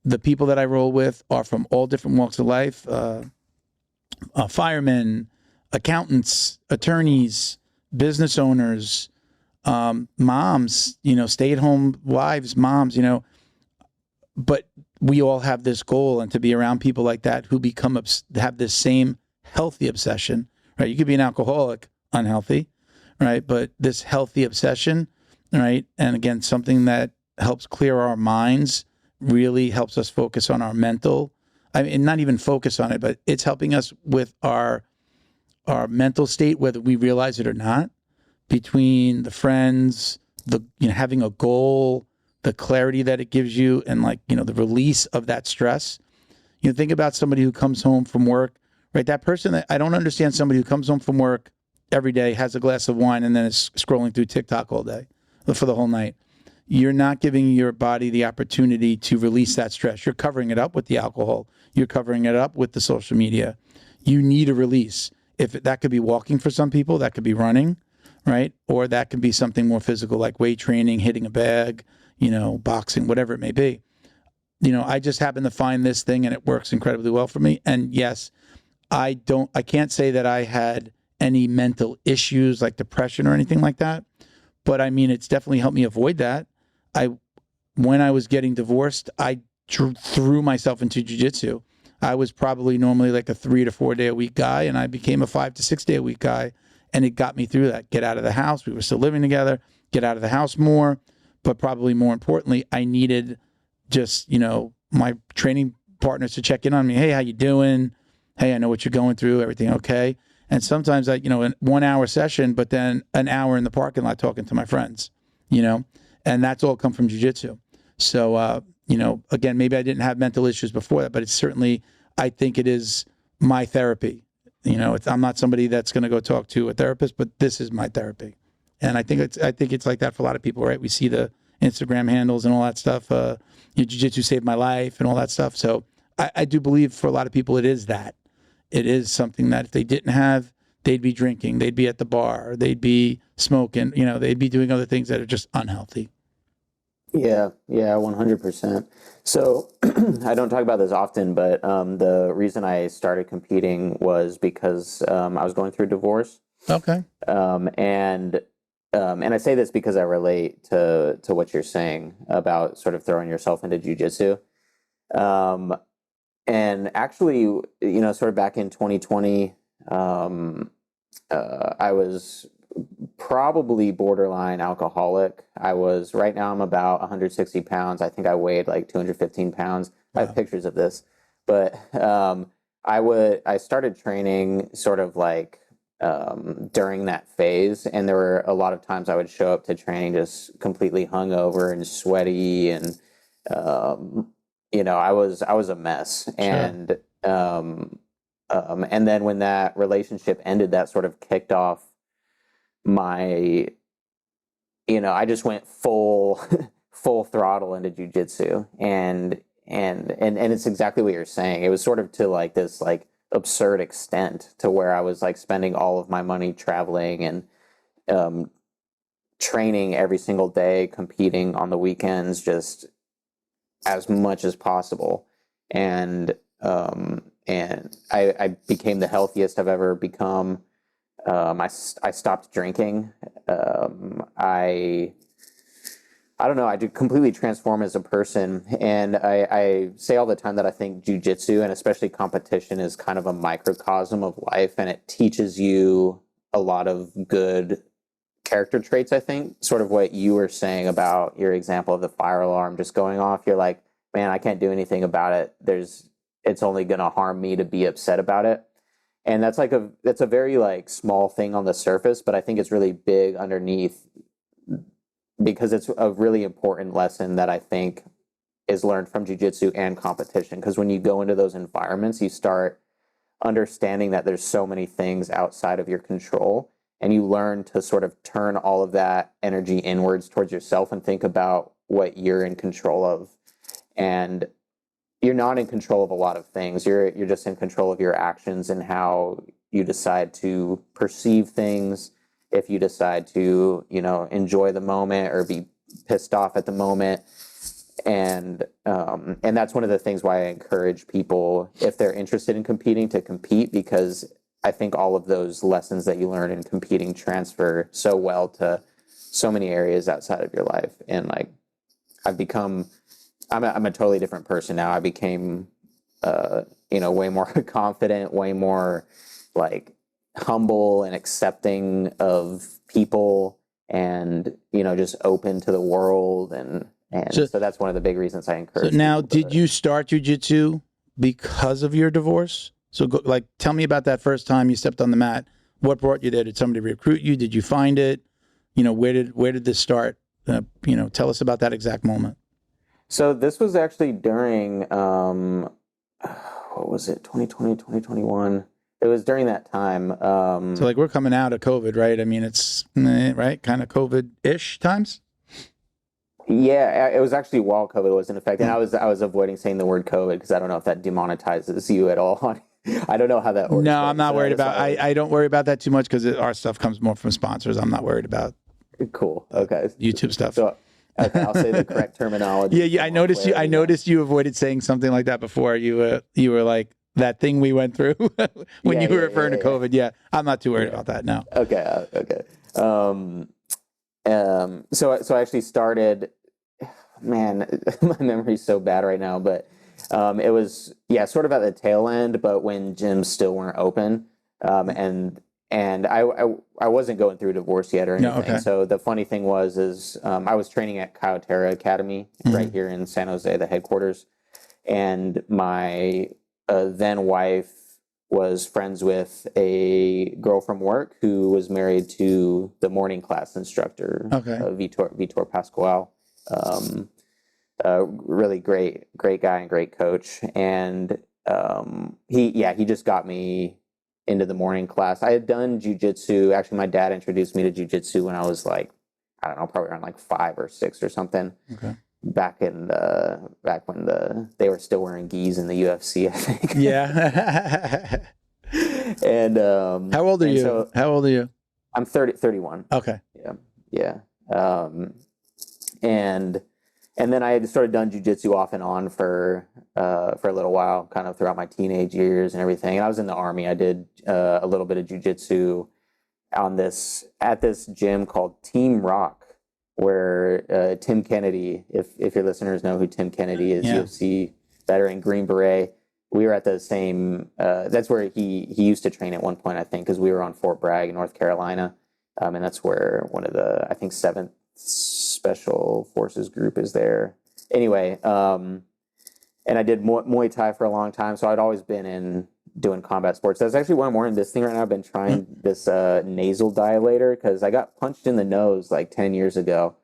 The people that I roll with are from all different walks of life, firemen, accountants, attorneys, business owners, moms, stay-at-home wives, moms, but we all have this goal, and to be around people like that who have this same healthy obsession, right? You could be an alcoholic, unhealthy, right? But this healthy obsession, right? And again, something that helps clear our minds, really helps us focus on our mental, not even focus on it, but it's helping us with our mental state, whether we realize it or not, between the friends, having a goal, the clarity that it gives you, and the release of that stress. Think about somebody who comes home from work, right? That person that I don't understand, somebody who comes home from work every day, has a glass of wine, and then is scrolling through TikTok all day for the whole night. you're not giving your body the opportunity to release that stress. You're covering it up with the alcohol. You're covering it up with the social media. You need a release. If that could be walking for some people, that could be running, right? Or that could be something more physical like weight training, hitting a bag, boxing, whatever it may be. I just happen to find this thing and it works incredibly well for me. And yes, I can't say that I had any mental issues like depression or anything like that. But I mean, it's definitely helped me avoid that. When I was getting divorced, I threw myself into jiu-jitsu. I was probably normally like a 3 to 4 day a week guy, and I became a 5 to 6 day a week guy. And it got me through that. Get out of the house. We were still living together. Get out of the house more. But probably more importantly, I needed just, my training partners to check in on me. Hey, how you doing? Hey, I know what you're going through. Everything okay? And sometimes a 1 hour session, but then an hour in the parking lot talking to my friends, and that's all come from jiu-jitsu. So, again, maybe I didn't have mental issues before that, but it's certainly, I think it is my therapy. I'm not somebody that's going to go talk to a therapist, but this is my therapy. And I think it's like that for a lot of people, right? We see the Instagram handles and all that stuff. Jiu-jitsu saved my life and all that stuff. So I do believe for a lot of people, it is that. It is something that if they didn't have, they'd be drinking, they'd be at the bar, they'd be smoking, they'd be doing other things that are just unhealthy. Yeah, 100%. So I don't talk about this often, but the reason I started competing was because I was going through a divorce. Okay. And I say this because I relate to what you're saying about sort of throwing yourself into jiu-jitsu. And actually, sort of back in 2020, I was probably borderline alcoholic. Right now I'm about 160 pounds. I think I weighed like 215 pounds. Wow. I have pictures of this, but I started training sort of like during that phase. And there were a lot of times I would show up to training just completely hungover and sweaty. And, I was a mess. Sure. And then when that relationship ended, that sort of kicked off I just went full throttle into jiu-jitsu, and it's exactly what you're saying. It was sort of to like this like absurd extent to where I was like spending all of my money traveling and training every single day, competing on the weekends, just as much as possible. And I became the healthiest I've ever become. I stopped drinking. I don't know. I did completely transform as a person. And I say all the time that I think jiu-jitsu and especially competition is kind of a microcosm of life. And it teaches you a lot of good character traits, I think. Sort of what you were saying about your example of the fire alarm just going off. You're like, man, I can't do anything about it. It's only going to harm me to be upset about it. And that's a very like small thing on the surface, but I think it's really big underneath because it's a really important lesson that I think is learned from jiu-jitsu and competition. Because when you go into those environments, you start understanding that there's so many things outside of your control, and you learn to sort of turn all of that energy inwards towards yourself and think about what you're in control of. And you're not in control of a lot of things. You're just in control of your actions and how you decide to perceive things. If you decide to, enjoy the moment or be pissed off at the moment. And that's one of the things why I encourage people, if they're interested in competing, to compete, because I think all of those lessons that you learn in competing transfer so well to so many areas outside of your life. And like, I'm a totally different person now. I became, way more confident, way more like humble and accepting of people, and just open to the world. And so that's one of the big reasons I encourage. So now, did you start jiu-jitsu because of your divorce? So tell me about that first time you stepped on the mat. What brought you there? Did somebody recruit you? Did you find it? Where did this start? Tell us about that exact moment. So this was actually during, what was it, 2020, 2021? It was during that time. So we're coming out of COVID, right? I mean, it's, right, kind of COVID-ish times? Yeah, it was actually while COVID was in effect, and I was avoiding saying the word COVID because I don't know if that demonetizes you at all. I don't know how that works. No, I'm not So worried that's about. why I don't worry about that too much because our stuff comes more from sponsors. I'm not worried about cool. Okay. YouTube stuff. So okay, I'll say the correct terminology. Yeah. I noticed you. I noticed you avoided saying something like that before. You were like that thing we went through when you were referring to COVID. Yeah, I'm not too worried about that now. Okay. Okay. So I actually started. Man, my memory's so bad right now, but it was sort of at the tail end, but when gyms still weren't open, and I wasn't going through a divorce yet or anything. No, okay. So the funny thing is I was training at Kyotera Academy right here in San Jose, the headquarters, and my then wife was friends with a girl from work who was married to the morning class instructor, Vitor Pascual. Really great guy and great coach. And he just got me into the morning class. I had done jiu-jitsu. Actually, my dad introduced me to jiu-jitsu when I was like, I don't know, probably around like 5 or 6 or something. Okay. Back when they were still wearing gis in the UFC, I think. Yeah. And how old are you? So, how old are you? I'm 31. Okay. Yeah. And then I had started done jiu-jitsu off and on for a little while, kind of throughout my teenage years and everything. And I was in the Army. I did a little bit of jiu-jitsu at this gym called Team Rock, where Tim Kennedy, if your listeners know who Tim Kennedy is, UFC veteran, Green Beret. We were at the same. That's where he used to train at one point, I think, because we were on Fort Bragg, North Carolina, and that's where one of the 7th Special Forces group is there. Anyway, and I did Muay Thai for a long time, so I'd always been in doing combat sports. That's actually why I'm wearing this thing right now. I've been trying this nasal dilator because I got punched in the nose like 10 years ago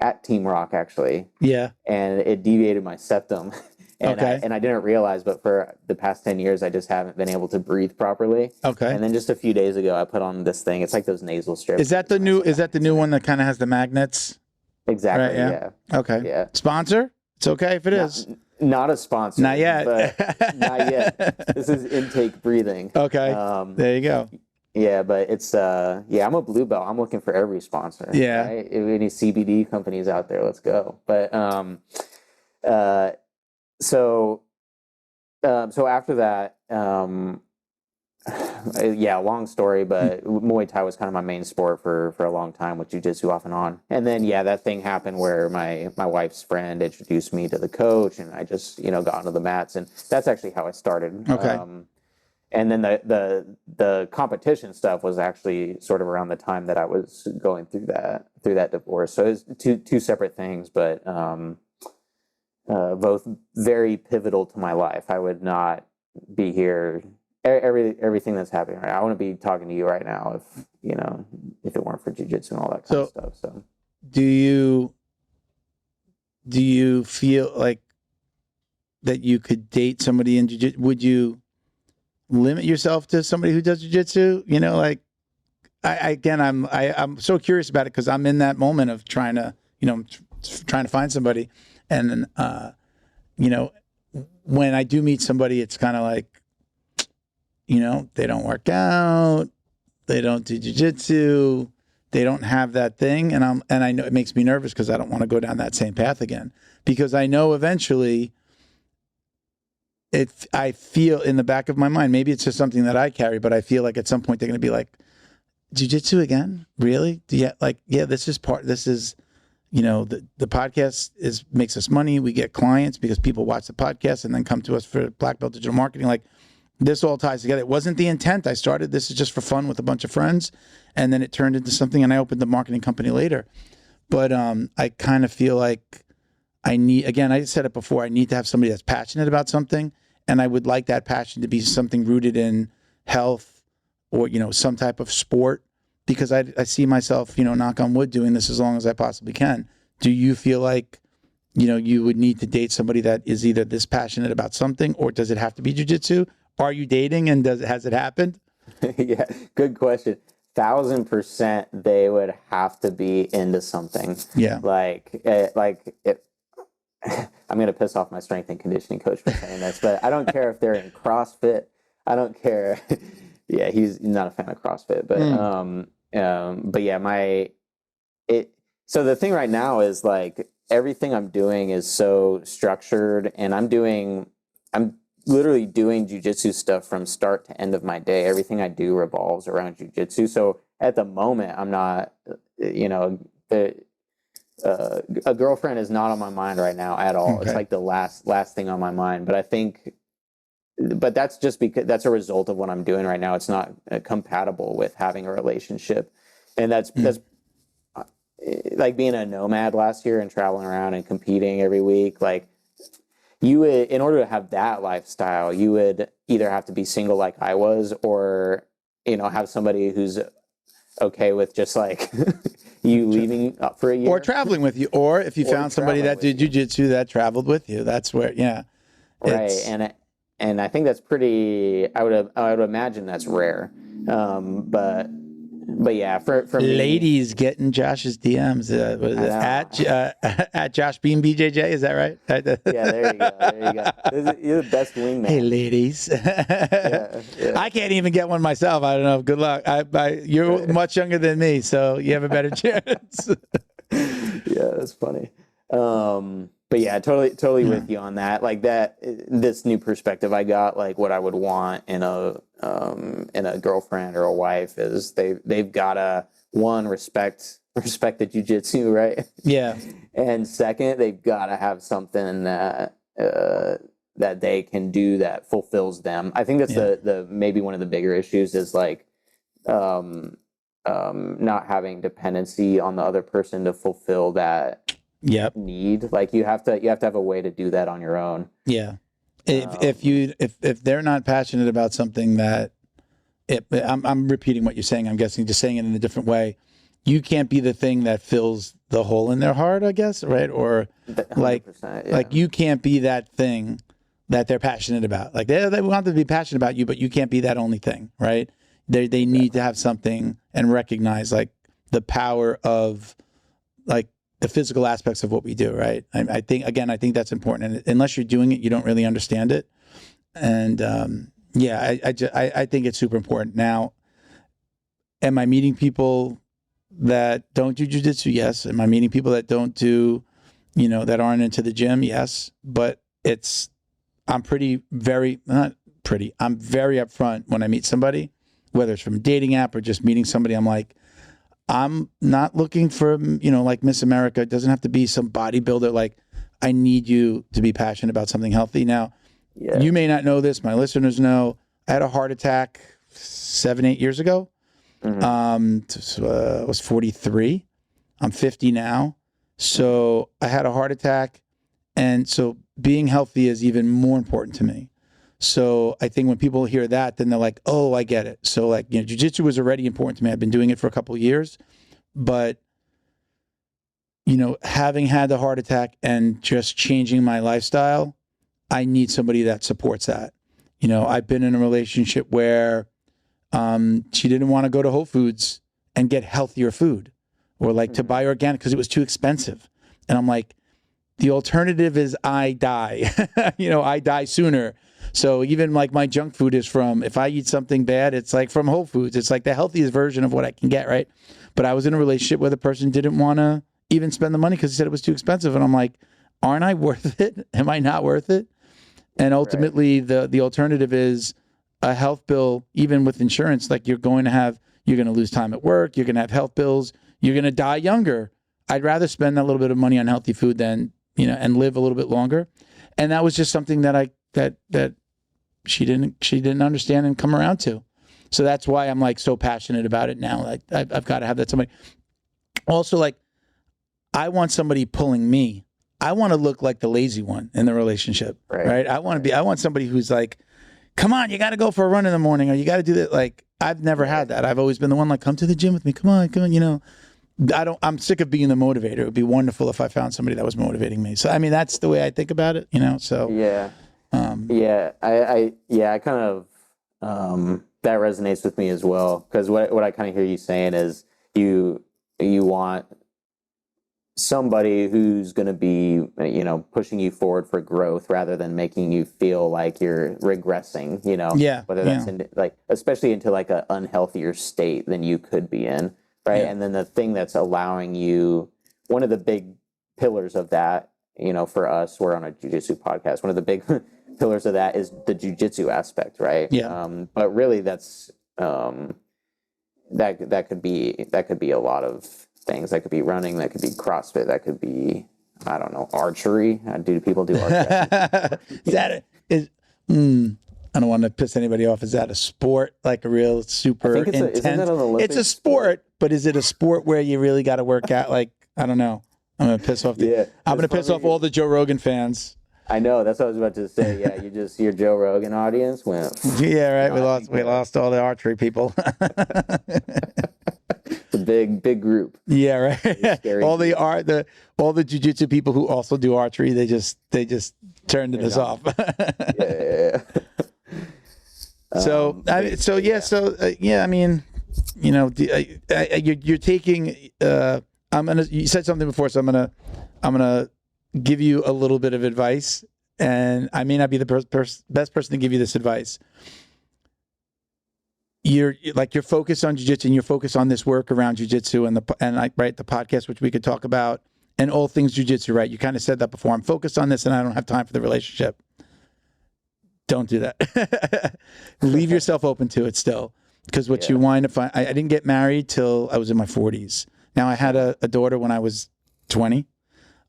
at Team Rock, actually. Yeah. And it deviated my septum. And I didn't realize, but for the past 10 years, I just haven't been able to breathe properly. Okay. And then just a few days ago, I put on this thing. It's like those nasal strips. Is that the new one that kind of has the magnets? Exactly. Right, yeah. Okay. Yeah. Sponsor? It's okay if it is. Not a sponsor. Not yet. But not yet. This is intake breathing. Okay. There you go. Yeah, but it's I'm a blue belt. I'm looking for every sponsor. Yeah. Right? Any CBD companies out there, let's go. But so after that, long story, but Muay Thai was kind of my main sport for a long time, with jiu-jitsu off and on. And then that thing happened where my wife's friend introduced me to the coach, and I just got onto the mats, and that's actually how I started. Okay. And then the competition stuff was actually sort of around the time that I was going through that divorce. So it's two separate things, but both very pivotal to my life. I would not be here. Everything that's happening right now, I wouldn't be talking to you right now if it weren't for jiu-jitsu and all that kind of stuff. So, do you feel like that you could date somebody in jiu-jitsu? Would you limit yourself to somebody who does jiu-jitsu? I'm so curious about it because I'm in that moment of trying to find somebody, and when I do meet somebody, it's kind of like, they don't work out, they don't do jiu-jitsu, they don't have that thing, and I know it makes me nervous because I don't want to go down that same path again, because I know eventually I feel in the back of my mind, maybe it's just something that I carry, but I feel like at some point they're going to be like, jiu-jitsu again? Really? This is the podcast makes us money. We get clients because people watch the podcast and then come to us for black belt digital marketing. Like, this all ties together. It wasn't the intent. I started this is just for fun with a bunch of friends, and then it turned into something, and I opened the marketing company later. But I kind of feel like I said it before, I need to have somebody that's passionate about something, and I would like that passion to be something rooted in health or, some type of sport, because I see myself, knock on wood, doing this as long as I possibly can. Do you feel like, you would need to date somebody that is either this passionate about something, or does it have to be jiu-jitsu? Are you dating, and has it happened? Yeah, good question. 1,000% they would have to be into something. Yeah. I'm going to piss off my strength and conditioning coach for saying this, but I don't care if they're in CrossFit. I don't care. Yeah, he's not a fan of CrossFit, but yeah, so the thing right now is like everything I'm doing is so structured, and I'm literally doing jiu-jitsu stuff from start to end of my day. Everything I do revolves around jiu-jitsu. So at the moment, I'm not, a girlfriend is not on my mind right now at all. Okay. It's like the last thing on my mind. But that's just because that's a result of what I'm doing right now. It's not compatible with having a relationship. And that's like being a nomad last year and traveling around and competing every week. Like, you would, in order to have that lifestyle, you would either have to be single like I was, or, have somebody who's okay with just like you leaving up for a year. Or traveling with you. Or if you found somebody that did jiu-jitsu that traveled with you. That's where, yeah. Right. And I think that's pretty, I would imagine that's rare. But yeah, for me, ladies getting Josh's DMs. What is it? At Josh Beam BJJ? Is that right? Yeah, there you go. You're the best wingman. Hey, ladies. Yeah. I can't even get one myself. I don't know. Good luck. You're much younger than me, so you have a better chance. Yeah, that's funny. But yeah, totally with you on that. Like this new perspective I got, like what I would want in a girlfriend or a wife is they've gotta, one, respect the jiu-jitsu, right? Yeah. And second, they've gotta have something that they can do that fulfills them. I think that's the maybe one of the bigger issues is like not having dependency on the other person to fulfill that need. Like you have to have a way to do that on your own. Yeah. If they're not passionate about something that I'm repeating what you're saying, I'm guessing, just saying it in a different way. You can't be the thing that fills the hole in their heart, I guess, right? Or like you can't be that thing that they're passionate about. Like they want them to be passionate about you, but you can't be that only thing, right? They need to have something and recognize like the power of like the physical aspects of what we do, right? I think that's important. And unless you're doing it, you don't really understand it. And I think it's super important. Now, am I meeting people that don't do jiu-jitsu? Yes. Am I meeting people that don't do, that aren't into the gym? Yes. But I'm very upfront when I meet somebody, whether it's from a dating app or just meeting somebody. I'm like, I'm not looking for, like Miss America. It doesn't have to be some bodybuilder. Like, I need you to be passionate about something healthy. Now, you may not know this. My listeners know I had a heart attack 7-8 years ago. Mm-hmm. I was 43. I'm 50 now. So I had a heart attack. And so being healthy is even more important to me. So I think when people hear that, then they're like, oh, I get it. So like, jiu-jitsu was already important to me. I've been doing it for a couple of years, but having had the heart attack and just changing my lifestyle, I need somebody that supports that. I've been in a relationship where she didn't want to go to Whole Foods and get healthier food or like to buy organic because it was too expensive. And I'm like, the alternative is I die, I die sooner. So even like my junk food is if I eat something bad, it's like from Whole Foods. It's like the healthiest version of what I can get, right? But I was in a relationship where the person didn't want to even spend the money because he said it was too expensive. And I'm like, aren't I worth it? Am I not worth it? And ultimately, the alternative is a health bill, even with insurance. Like you're going to lose time at work. You're going to have health bills. You're going to die younger. I'd rather spend that little bit of money on healthy food than, and live a little bit longer. And that was just something that that she didn't understand and come around to. So that's why I'm like so passionate about it now. Like I've got to have that somebody. Also, like I want somebody pulling me. I want to look like the lazy one in the relationship, right? I want somebody who's like, come on, you got to go for a run in the morning, or you got to do that. Like I've never had that. I've always been the one like, come to the gym with me. Come on. I'm sick of being the motivator. It would be wonderful if I found somebody that was motivating me. So, I mean, that's the way I think about it, so. Yeah. I kind of, that resonates with me as well. Because what I kind of hear you saying is you want somebody who's going to be, pushing you forward for growth rather than making you feel like you're regressing, Yeah. whether that's in, like, especially into like an unhealthier state than you could be in. Right. Yeah. And then the thing that's allowing you, one of the big pillars of that, for us, we're on a jiu-jitsu podcast. One of the big pillars of that is the jiu-jitsu aspect. Right. Yeah. But really that's, that could be a lot of things. That could be running, that could be CrossFit, that could be, I don't know, archery. Do people do archery? I don't want to piss anybody off. Is that a sport, like a real super intense? Isn't that an Olympic it's a sport, but is it a sport where you really got to work out? Like, I don't know. I'm gonna piss off all the Joe Rogan fans. I know, that's what I was about to say. Yeah, your Joe Rogan audience went. Yeah, right. We lost all the archery people. It's a big group. Yeah, right. all the jiu-jitsu people who also do archery, they just turned us off. Yeah. I mean, you're taking. You said something before, so I'm gonna give you a little bit of advice, and I may not be the best person to give you this advice. You're focused on jiu-jitsu and you're focused on this work around jiu-jitsu and the podcast, which we could talk about, and all things jiu-jitsu, right? You kind of said that before. I'm focused on this and I don't have time for the relationship. Don't do that. Leave yourself open to it still. Because what you wind up find, I didn't get married till I was in my 40s. Now I had a daughter when I was 20.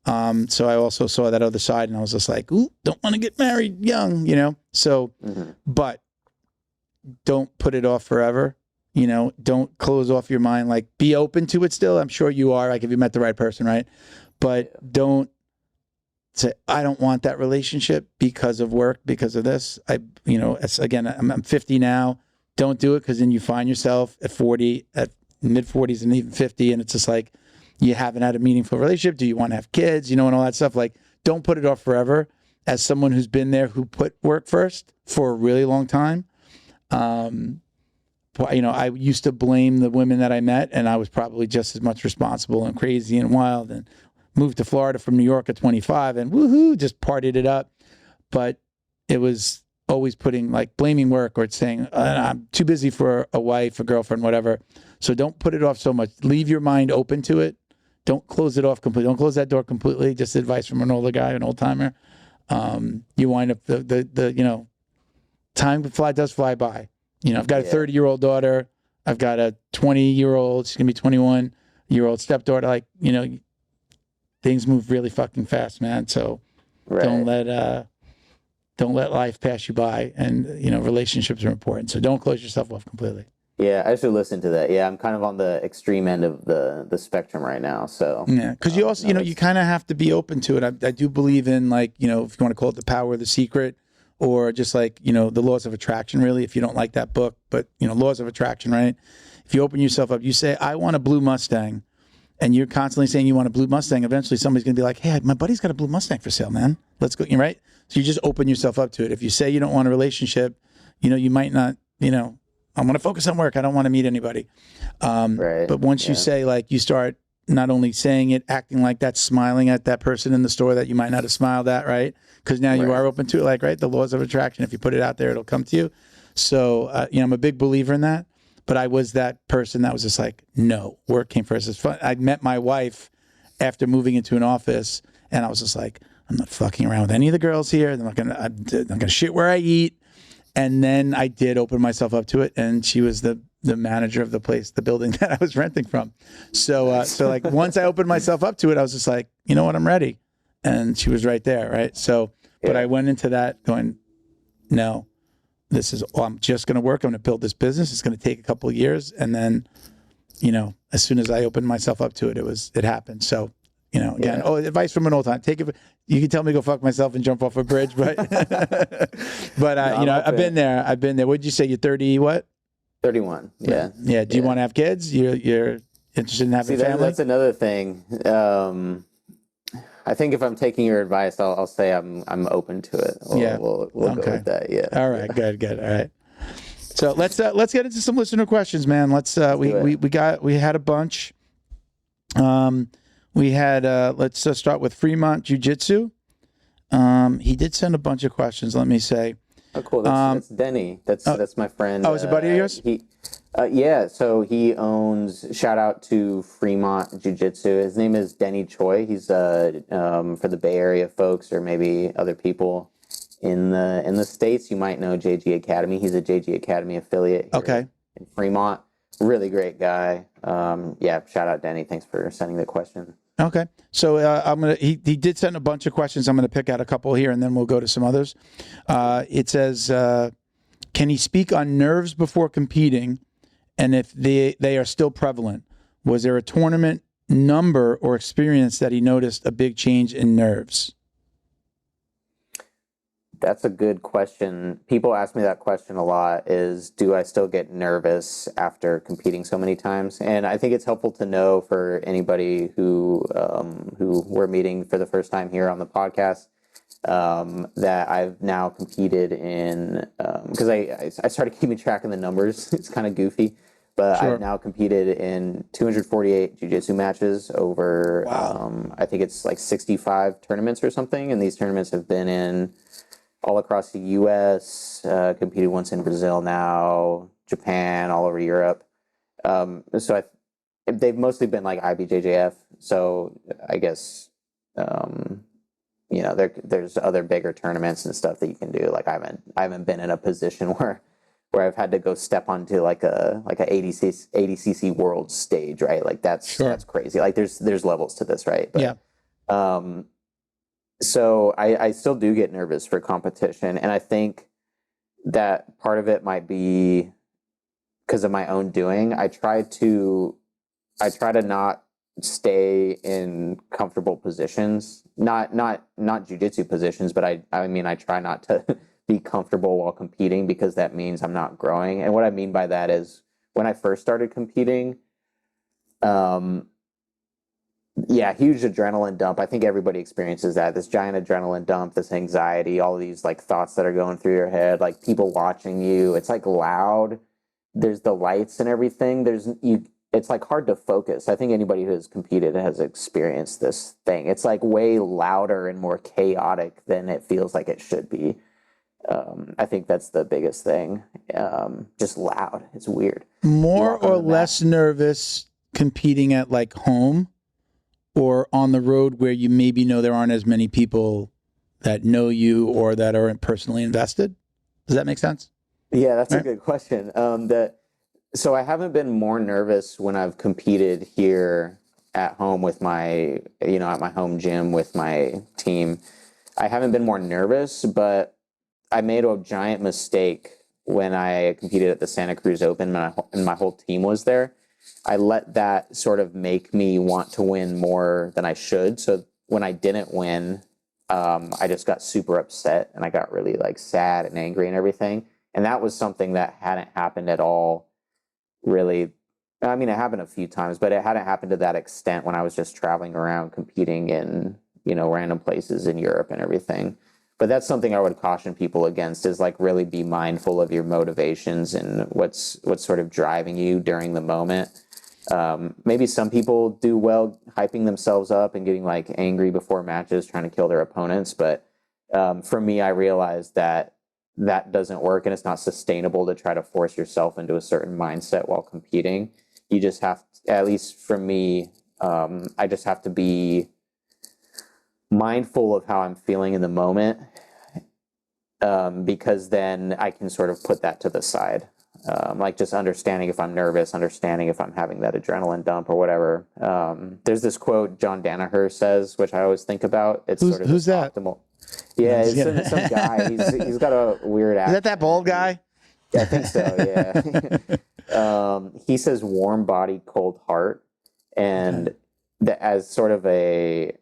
So I also saw that other side and I was just like, ooh, don't want to get married young, So, but don't put it off forever. Don't close off your mind. Like, be open to it still. I'm sure you are, like, if you met the right person, right? But don't say, I don't want that relationship because of work, because of this. I'm 50 now. Don't do it, because then you find yourself at 40, at mid 40s and even 50, and it's just like, you haven't had a meaningful relationship. Do you want to have kids? And all that stuff. Like, don't put it off forever. As someone who's been there, who put work first for a really long time, I used to blame the women that I met, and I was probably just as much responsible and crazy and wild, and moved to Florida from New York at 25 and woohoo, just partied it up. But it was always blaming work or saying, I'm too busy for a wife, a girlfriend, whatever. So don't put it off so much. Leave your mind open to it. Don't close it off completely. Don't close that door completely. Just advice from an older guy, an old timer. You wind up the time does fly by. I've got a 30-year-old daughter. I've got a 20-year-old. She's gonna be 21-year-old stepdaughter. Like, things move really fucking fast, man. So don't let life pass you by. And relationships are important. So don't close yourself off completely. Yeah, I should listen to that. Yeah, I'm kind of on the extreme end of the spectrum right now. So yeah, because you also you kind of have to be open to it. I do believe in, like, if you want to call it the power of the secret, or just like, the laws of attraction, really, if you don't like that book, but laws of attraction, right? If you open yourself up, you say, I want a blue Mustang, and you're constantly saying you want a blue Mustang, eventually somebody's going to be like, hey, my buddy's got a blue Mustang for sale, man. Let's go, right? So you just open yourself up to it. If you say you don't want a relationship, you might not, I'm going to focus on work. I don't want to meet anybody. But once you say, like, you start not only saying it, acting like that, smiling at that person in the store that you might not have smiled at, right? Because now you are open to it, like, right? The laws of attraction. If you put it out there, it'll come to you. So, I'm a big believer in that. But I was that person that was just like, no, work came first. It's fun. I met my wife after moving into an office, and I was just like, I'm not fucking around with any of the girls here. I'm not gonna shit where I eat. And then I did open myself up to it, and she was the manager of the building that I was renting from. So like, once I opened myself up to it, I was just like, you know what, I'm ready. And she was right there, right? So, but I went into that going, no, I'm just going to work. I'm going to build this business. It's going to take a couple of years. And then, as soon as I opened myself up to it, it happened. So, again, advice from an old time. Take it. You can tell me go fuck myself and jump off a bridge, but, but I've been there. What did you say? You're 30, what? 31. Yeah. Yeah. Do you want to have kids? You're interested in having a family? That's another thing. I think if I'm taking your advice, I'll say I'm open to it. We'll go with that. Yeah. All right. Good. All right. So let's get into some listener questions, man. We had a bunch. We had let's start with Fremont Jiu-Jitsu. He did send a bunch of questions. Let me say. Oh, cool. That's Denny. That's my friend. Oh, is it a buddy of yours? Yeah. So he owns. Shout out to Fremont Jiu-Jitsu. His name is Denny Choi. He's for the Bay Area folks, or maybe other people in the States. You might know JG Academy. He's a JG Academy affiliate. Here in Fremont. Really great guy. Yeah. Shout out Denny. Thanks for sending the question. Okay. So he did send a bunch of questions. I'm gonna pick out a couple here, and then we'll go to some others. It says, can he speak on nerves before competing, and if they are still prevalent? Was there a tournament number or experience that he noticed a big change in nerves? That's a good question. People ask me that question a lot, is do I still get nervous after competing so many times? And I think it's helpful to know for anybody who we're meeting for the first time here on the podcast, that I've now competed in, because I started keeping track of the numbers. It's kind of goofy, but I've now competed in 248 jiu-jitsu matches over, I think it's like 65 tournaments or something. And these tournaments have been in all across the U.S., competed once in Brazil now, Japan, all over Europe. So they've mostly been like IBJJF. So I guess, there's other bigger tournaments and stuff that you can do. Like I haven't been in a position where I've had to go step onto like a 80cc world stage, right? Like that's crazy. Like there's levels to this, right? But, yeah. So I still do get nervous for competition, and I think that part of it might be because of my own doing. I try to not stay in comfortable positions, not jiu-jitsu positions, but I try not to be comfortable while competing, because that means I'm not growing. And what I mean by that is when I first started competing, huge adrenaline dump. I think everybody experiences that. This giant adrenaline dump, this anxiety, all these like thoughts that are going through your head, like people watching you. It's like loud. There's the lights and everything. It's like hard to focus. I think anybody who has competed has experienced this thing. It's like way louder and more chaotic than it feels like it should be. I think that's the biggest thing. Just loud. It's weird. More or less nervous competing at like home or on the road where you maybe know there aren't as many people that know you or that are personally invested? Does that make sense? Yeah, that's a good question. So I haven't been more nervous when I've competed here at home with my, at my home gym with my team. I haven't been more nervous, but I made a giant mistake when I competed at the Santa Cruz Open and my whole team was there. I let that sort of make me want to win more than I should. So when I didn't win, I just got super upset and I got really like sad and angry and everything. And that was something that hadn't happened at all, really. I mean, it happened a few times, but it hadn't happened to that extent when I was just traveling around competing in, random places in Europe and everything. But that's something I would caution people against, is like really be mindful of your motivations and what's sort of driving you during the moment. Maybe some people do well hyping themselves up and getting like angry before matches, trying to kill their opponents. But for me, I realized that doesn't work, and it's not sustainable to try to force yourself into a certain mindset while competing. You just have to, at least for me, I just have to be mindful of how I'm feeling in the moment, because then I can sort of put that to the side. Like just understanding if I'm nervous, understanding if I'm having that adrenaline dump or whatever. There's this quote John Danaher says, which I always think about. It's who's that? Optimal. Yeah, it's some guy. He's got a weird accent. Is that bald guy? Yeah, I think so, yeah. He says warm body, cold heart. And as sort of an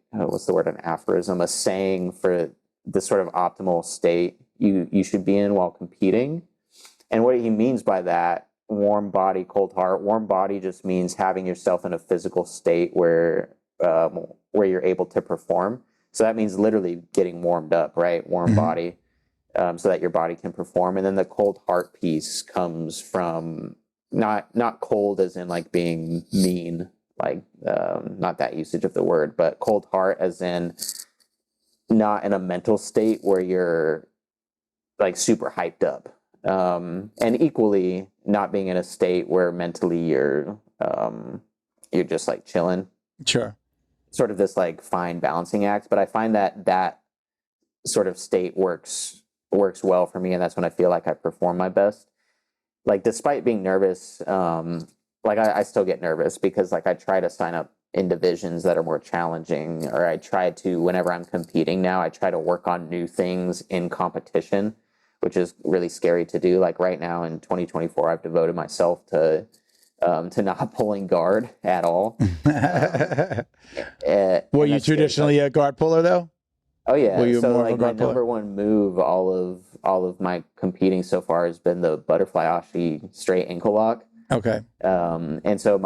aphorism, a saying for the sort of optimal state you should be in while competing. And what he means by that, warm body, cold heart, warm body just means having yourself in a physical state where you're able to perform. So that means literally getting warmed up, right? Warm body. so that your body can perform. And then the cold heart piece comes from not cold as in like being mean, like not that usage of the word, but cold heart as in not in a mental state where you're like super hyped up, and equally not being in a state where mentally you're just like chilling. Sure. Sort of this like fine balancing act, but I find that sort of state works well for me, and that's when I feel like I perform my best. Like despite being nervous, like I still get nervous because like I try to sign up in divisions that are more challenging, or I try to, whenever I'm competing now, I try to work on new things in competition, which is really scary to do. Like right now in 2024, I've devoted myself to not pulling guard at all. Were you traditionally a guard puller though? Oh yeah. Were you So more of a like my guard puller? number one move all of my competing so far has been the butterfly ashi straight ankle lock. Okay. And so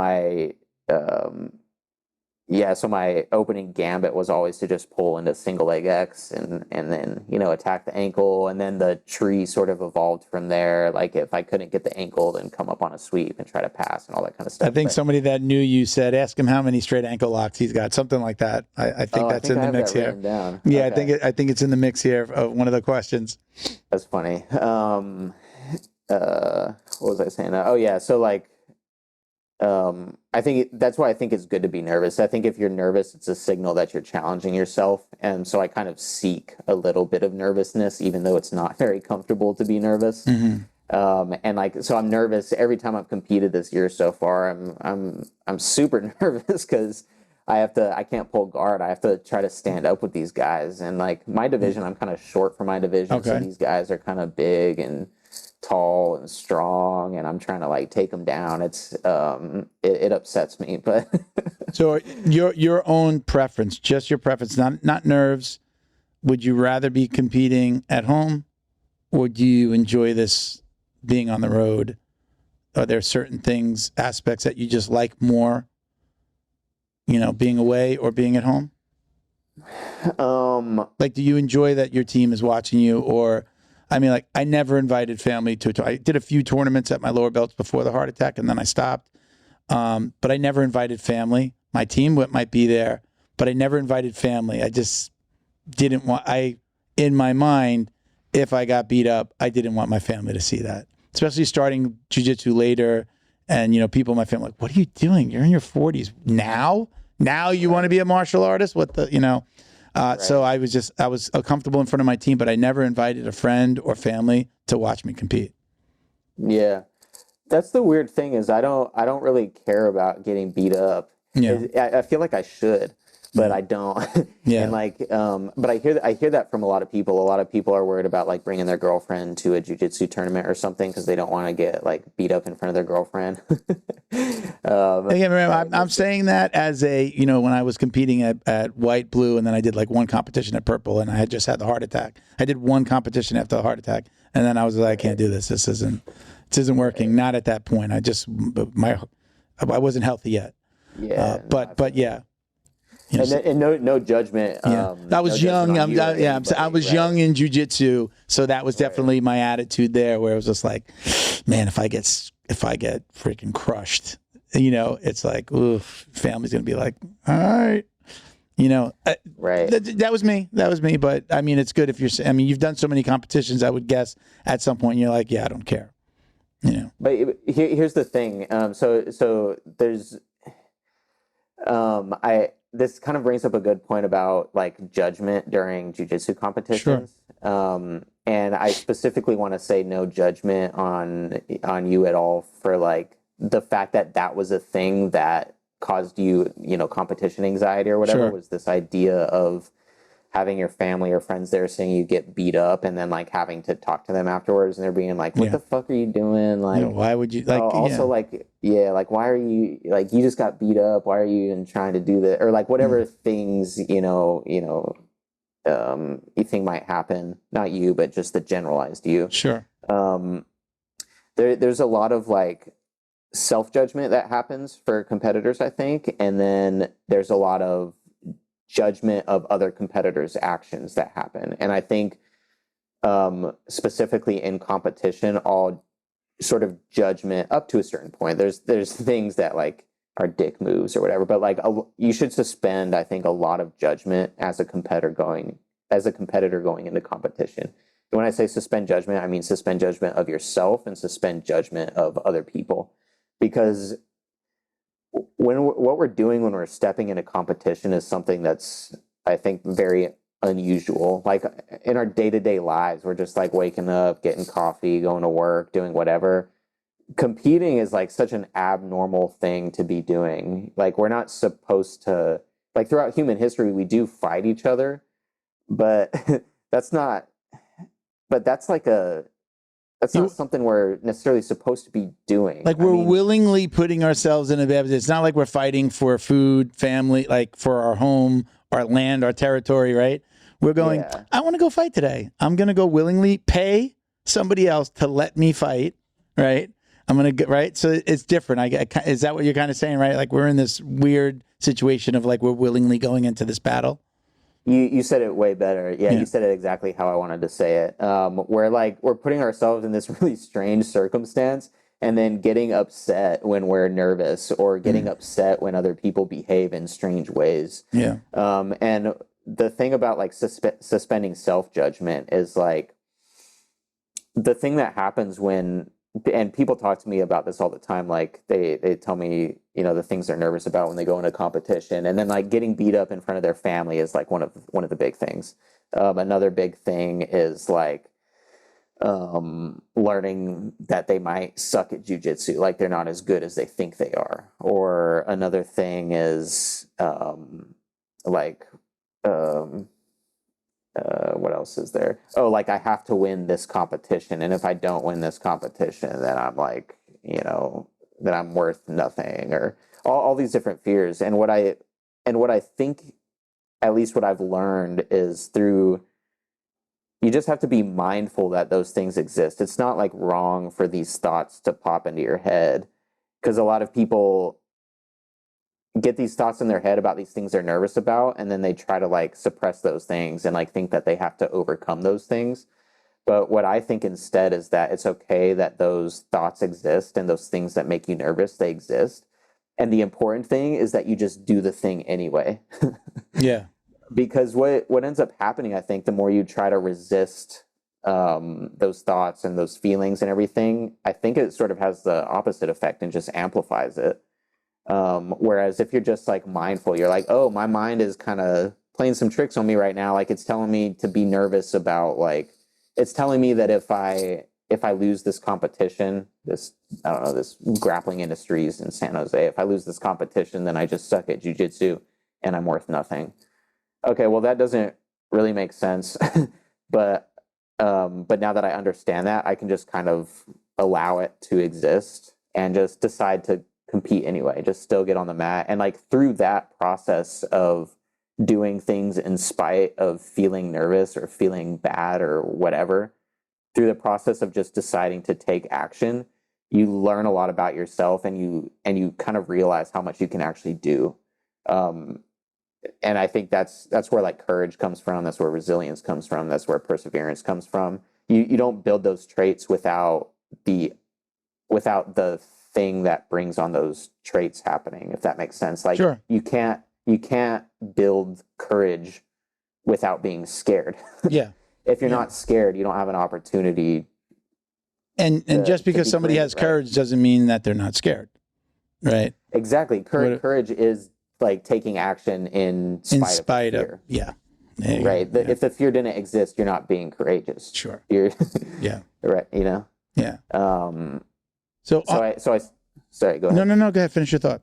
so my opening gambit was always to just pull into single leg X and then, attack the ankle. And then the tree sort of evolved from there. Like if I couldn't get the ankle, then come up on a sweep and try to pass and all that kind of stuff. I think somebody that knew you said, ask him how many straight ankle locks he's got, something like that. I think that's in the mix here. Yeah, okay. I think it's in the mix here of one of the questions. That's funny. What was I saying? Oh yeah. So like, I think that's why I think it's good to be nervous. I think if you're nervous, it's a signal that you're challenging yourself. And so I kind of seek a little bit of nervousness, even though it's not very comfortable to be nervous. Mm-hmm. And like, so I'm nervous every time I've competed this year so far. I'm super nervous because I can't pull guard. I have to try to stand up with these guys. And like my division, I'm kind of short for my division. Okay. So these guys are kind of big and tall and strong, and I'm trying to like take them down. It's it upsets me, but So your own preference, just your preference, not nerves. Would you rather be competing at home, or do you enjoy this being on the road? Are there certain things, aspects that you just like more, being away or being at home? Like, do you enjoy that your team is watching you? Or I mean, like, I never invited family to I did a few tournaments at my lower belts before the heart attack, and then I stopped. But I never invited family. My team might be there, but I never invited family. I just didn't want, in my mind, if I got beat up, I didn't want my family to see that. Especially starting jiu-jitsu later, and, people in my family like, what are you doing? You're in your 40s. Now you want to be a martial artist? What the, Right. So I was comfortable in front of my team, but I never invited a friend or family to watch me compete. Yeah, that's the weird thing is I don't really care about getting beat up. Yeah, I feel like I should, but I don't. Yeah, and like, but I hear that from a lot of people. A lot of people are worried about like bringing their girlfriend to a jiu-jitsu tournament or something because they don't want to get like beat up in front of their girlfriend. Again, remember, I'm saying that as a, when I was competing at white, blue, and then I did like one competition at purple, and I had just had the heart attack. I did one competition after the heart attack, and then I was like, I can't do this. This isn't working. Not at that point. I wasn't healthy yet. Yeah. But yeah. And no judgment. Yeah. I was young. I was young in jiu-jitsu, so that was definitely my attitude there, where it was just like, man, if I get freaking crushed, it's like, oof, family's gonna be like, all right, right. That was me. But I mean, it's good if you've done so many competitions. I would guess at some point you're like, yeah, I don't care. But here's the thing. So there's, this kind of brings up a good point about like judgment during jiu-jitsu competitions. Sure. And I specifically want to say no judgment on you at all for like the fact that was a thing that caused you, competition anxiety or whatever. Sure. Was this idea of having your family or friends there saying you get beat up and then like having to talk to them afterwards and they're being like, what the fuck are you doing? Like, why would you like, like, why are you like, you just got beat up. Why are you even trying to do that? Or like whatever things, you think might happen, not you, but just the generalized you. Sure. There's a lot of like self-judgment that happens for competitors, I think. And then there's a lot of judgment of other competitors' actions that happen. And I think specifically in competition, all sort of judgment up to a certain point. There's things that like are dick moves or whatever, but like you should suspend, I think, a lot of judgment as a competitor going into competition. And when I say suspend judgment, I mean suspend judgment of yourself and suspend judgment of other people, because what we're doing when we're stepping into competition is something that's, I think, very unusual. Like in our day-to-day lives, we're just like waking up, getting coffee, going to work, doing whatever. Competing is like such an abnormal thing to be doing. Like we're not supposed to, like throughout human history, we do fight each other, but that's not something we're necessarily supposed to be doing. Like we're willingly putting ourselves in a bad position. It's not like we're fighting for food, family, like for our home, our land, our territory, right? We're going, I want to go fight today. I'm going to go willingly pay somebody else to let me fight, right? I'm going to get, right? So it's different. Is that what you're kind of saying, right? Like we're in this weird situation of like we're willingly going into this battle. You said it way better. Yeah, you said it exactly how I wanted to say it. We're putting ourselves in this really strange circumstance and then getting upset when we're nervous or getting upset when other people behave in strange ways. Yeah. And the thing about like suspending self-judgment is like the thing that happens when, and people talk to me about this all the time, like they tell me, you know, the things they're nervous about when they go into competition, and then like getting beat up in front of their family is like one of the big things. Another big thing is like learning that they might suck at jiu-jitsu, like they're not as good as they think they are. Or another thing is what else is there? Oh, like I have to win this competition, and if I don't win this competition, then I'm like, you know, that I'm worth nothing, or all these different fears. And what I think, at least what I've learned, is through, you just have to be mindful that those things exist. It's not like wrong for these thoughts to pop into your head, because a lot of people get these thoughts in their head about these things they're nervous about, and then they try to like suppress those things and like think that they have to overcome those things. But what I think instead is that it's okay that those thoughts exist, and those things that make you nervous, they exist. And the important thing is that you just do the thing anyway. Yeah. Because what ends up happening, I think, the more you try to resist those thoughts and those feelings and everything, I think it sort of has the opposite effect and just amplifies it. Whereas if you're just like mindful, you're like, oh, my mind is kind of playing some tricks on me right now. Like it's telling me to be nervous about, like, it's telling me that if I lose this competition, this grappling industries in San Jose, if I lose this competition, then I just suck at jiu-jitsu and I'm worth nothing. Okay, well, that doesn't really make sense. But now that I understand that, I can just kind of allow it to exist and just decide to compete anyway, just still get on the mat. And like through that process of doing things in spite of feeling nervous or feeling bad or whatever, through the process of just deciding to take action, you learn a lot about yourself, and you kind of realize how much you can actually do. And I think that's where like courage comes from. That's where resilience comes from. That's where perseverance comes from. You don't build those traits without the thing that brings on those traits happening, if that makes sense. Like sure. you can't build courage without being scared. Yeah. If you're not scared, you don't have an opportunity. And just because somebody has courage doesn't mean that they're not scared. Right. Exactly. Courage is like taking action in spite of fear. Yeah. Right. If the fear didn't exist, you're not being courageous. Sure. You're yeah. Right. You know? Yeah. Sorry, go ahead. No, go ahead. Finish your thought.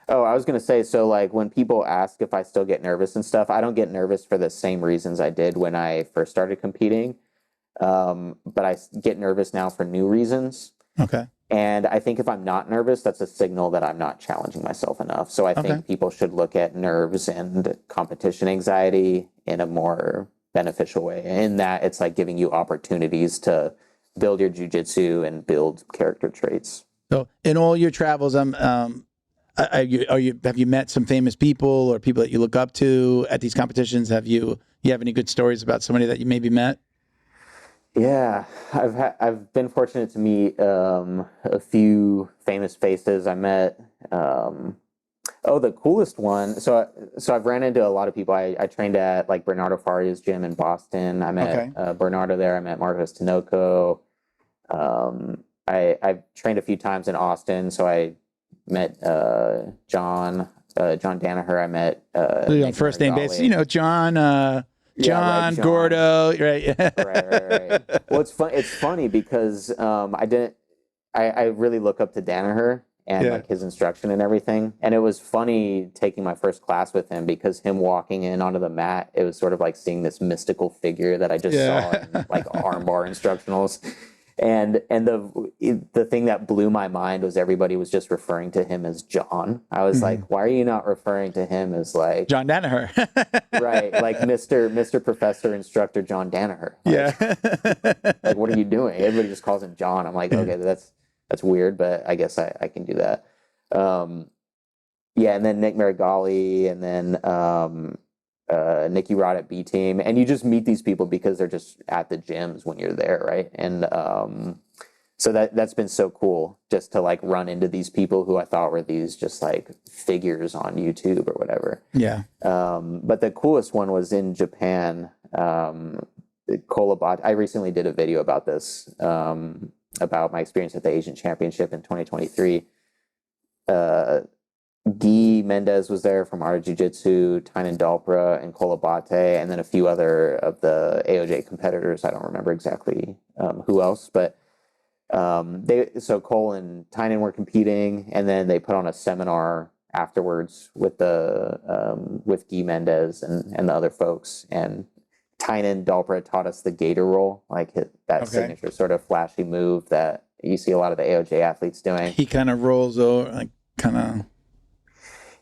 Oh, I was going to say, so like when people ask if I still get nervous and stuff, I don't get nervous for the same reasons I did when I first started competing. But I get nervous now for new reasons. Okay. And I think if I'm not nervous, that's a signal that I'm not challenging myself enough. So I think people should look at nerves and competition anxiety in a more beneficial way, in that it's like giving you opportunities to build your jiu-jitsu and build character traits. So in all your travels, have you met some famous people or people that you look up to at these competitions? You have any good stories about somebody that you maybe met? Yeah, I've been fortunate to meet a few famous faces. I met the coolest one. So I've ran into a lot of people. I trained at like Bernardo Faria's gym in Boston. I met Okay. Bernardo there. I met Marcos Tinoco. I've trained a few times in Austin. So I met John Danaher. I met On Nick first name basis, Meregali. John, Yeah, right, John John. Gordo, right? Right. Well, it's funny because I really look up to Danaher and Yeah. like his instruction and everything. And it was funny taking my first class with him because him walking in onto the mat, it was sort of like seeing this mystical figure that I just saw in like armbar instructionals. And the thing that blew my mind was everybody was just referring to him as John. I was like, why are you not referring to him as like John Danaher. right, like Mr. Professor Instructor John Danaher? Like, Yeah. like, what are you doing? Everybody just calls him John. I'm like, okay, that's weird, but I guess I can do that. Yeah, and then Nick Meregali, and then Nikki Rod at B Team, and you just meet these people because they're just at the gyms when you're there, right? And so that's been so cool just to like run into these people who I thought were these just like figures on YouTube or whatever. Yeah. But the coolest one was in Japan. Kolabot. I recently did a video about this, about my experience at the Asian Championship in 2023. Guy Mendez was there from Art of Jiu-Jitsu, Tynan Dalpra, and Kolabate, and then a few other of the AOJ competitors. I don't remember exactly who else, but Cole and Tynan were competing, and then they put on a seminar afterwards with with Guy Mendez and the other folks. And Tynan Dalpra taught us the gator roll, like that signature sort of flashy move that you see a lot of the AOJ athletes doing. He kind of rolls over, like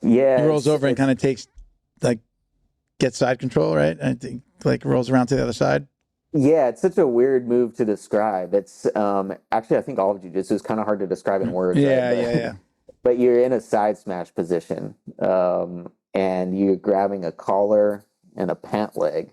he rolls over and kind of takes, like, gets side control, right? I think, like, rolls around to the other side. Yeah, it's such a weird move to describe. It's actually, I think all of jiu-jitsu is kind of hard to describe in words. Yeah, right? yeah. But you're in a side smash position, and you're grabbing a collar and a pant leg,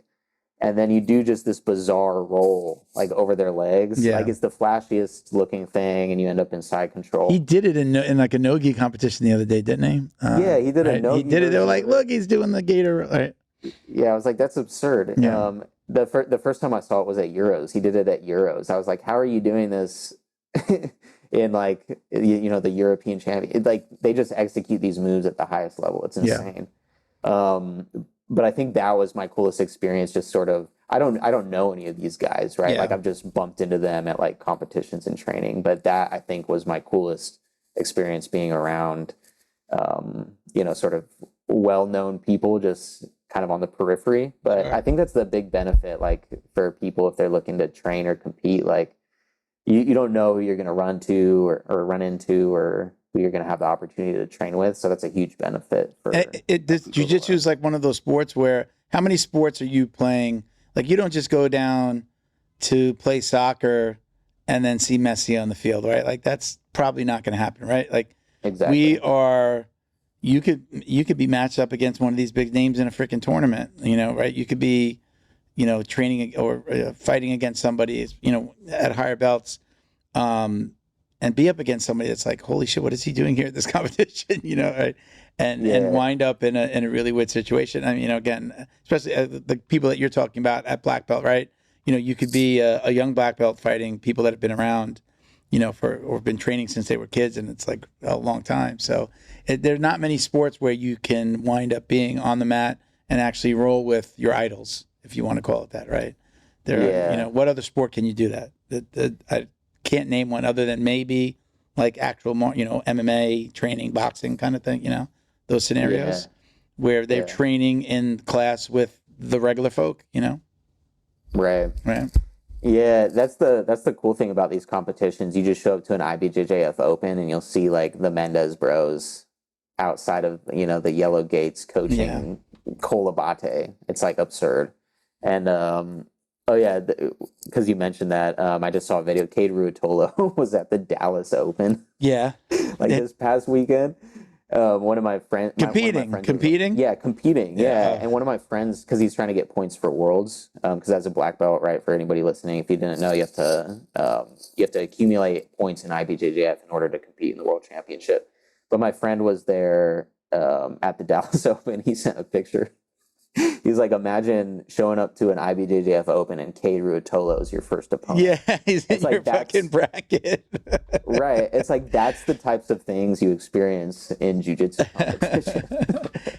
and then you do just this bizarre roll like over their legs. Yeah. Like it's the flashiest looking thing, and you end up in side control. He did it in like a no-gi competition the other day, didn't he? Yeah, he did a no-gi. He did it. They were like, "Look, he's doing the gator." Right. Yeah, I was like, "That's absurd." Yeah. The first time I saw it was at Euros. He did it at Euros. I was like, "How are you doing this?" In like the European champion, like they just execute these moves at the highest level. It's insane. But I think that was my coolest experience. Just sort of, I don't know any of these guys, right? Yeah. Like I've just bumped into them at like competitions and training. But that I think was my coolest experience, being around, sort of well-known people, just kind of on the periphery. But I think that's the big benefit, like for people if they're looking to train or compete, like. You don't know who you're going to run to or run into, or who you're going to have the opportunity to train with. So that's a huge benefit. This jiu-jitsu is like one of those sports where, how many sports are you playing? Like, you don't just go down to play soccer and then see Messi on the field, right? Like, that's probably not going to happen, right? Like, exactly. You could be matched up against one of these big names in a freaking tournament, right? You could be, training or fighting against somebody, at higher belts, and be up against somebody that's like, holy shit, what is he doing here at this competition? Right? And wind up in a really weird situation. I mean, again, especially the people that you're talking about at black belt, right? You could be a young black belt fighting people that have been around, or been training since they were kids, and it's like a long time. So there are not many sports where you can wind up being on the mat and actually roll with your idols, if you want to call it that, right? What other sport can you do that? I can't name one other than maybe like actual, MMA training, boxing kind of thing, those scenarios where they're training in class with the regular folk, Right. Right. Yeah, that's the cool thing about these competitions. You just show up to an IBJJF Open and you'll see like the Mendez bros outside of, the Yellow Gates coaching Kolabate. It's like absurd. And because you mentioned that, I just saw a video. Cade Ruotolo was at the Dallas Open. Yeah, this past weekend, one of my friends Competing? Yeah, competing. Yeah. Yeah. And one of my friends, because he's trying to get points for worlds, because as a black belt, right, for anybody listening, if you didn't know, you have to accumulate points in IBJJF in order to compete in the world championship. But my friend was there at the Dallas Open. He sent a picture. He's like, imagine showing up to an IBJJF Open and Cade Ruotolo is your first opponent. Yeah, he's in your fucking bracket. Right. It's like that's the types of things you experience in jiu-jitsu competition.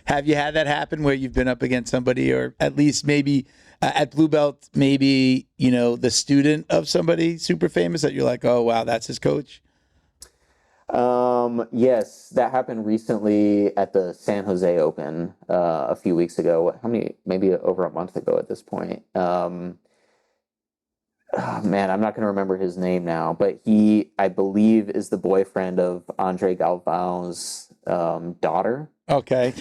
Have you had that happen where you've been up against somebody, or at least maybe at blue belt, maybe, the student of somebody super famous that you're like, oh, wow, that's his coach? Yes, that happened recently at the San Jose Open a few weeks ago. Maybe over a month ago at this point. Oh, man, I'm not going to remember his name now, but he, I believe, is the boyfriend of Andre Galvao's daughter. Okay.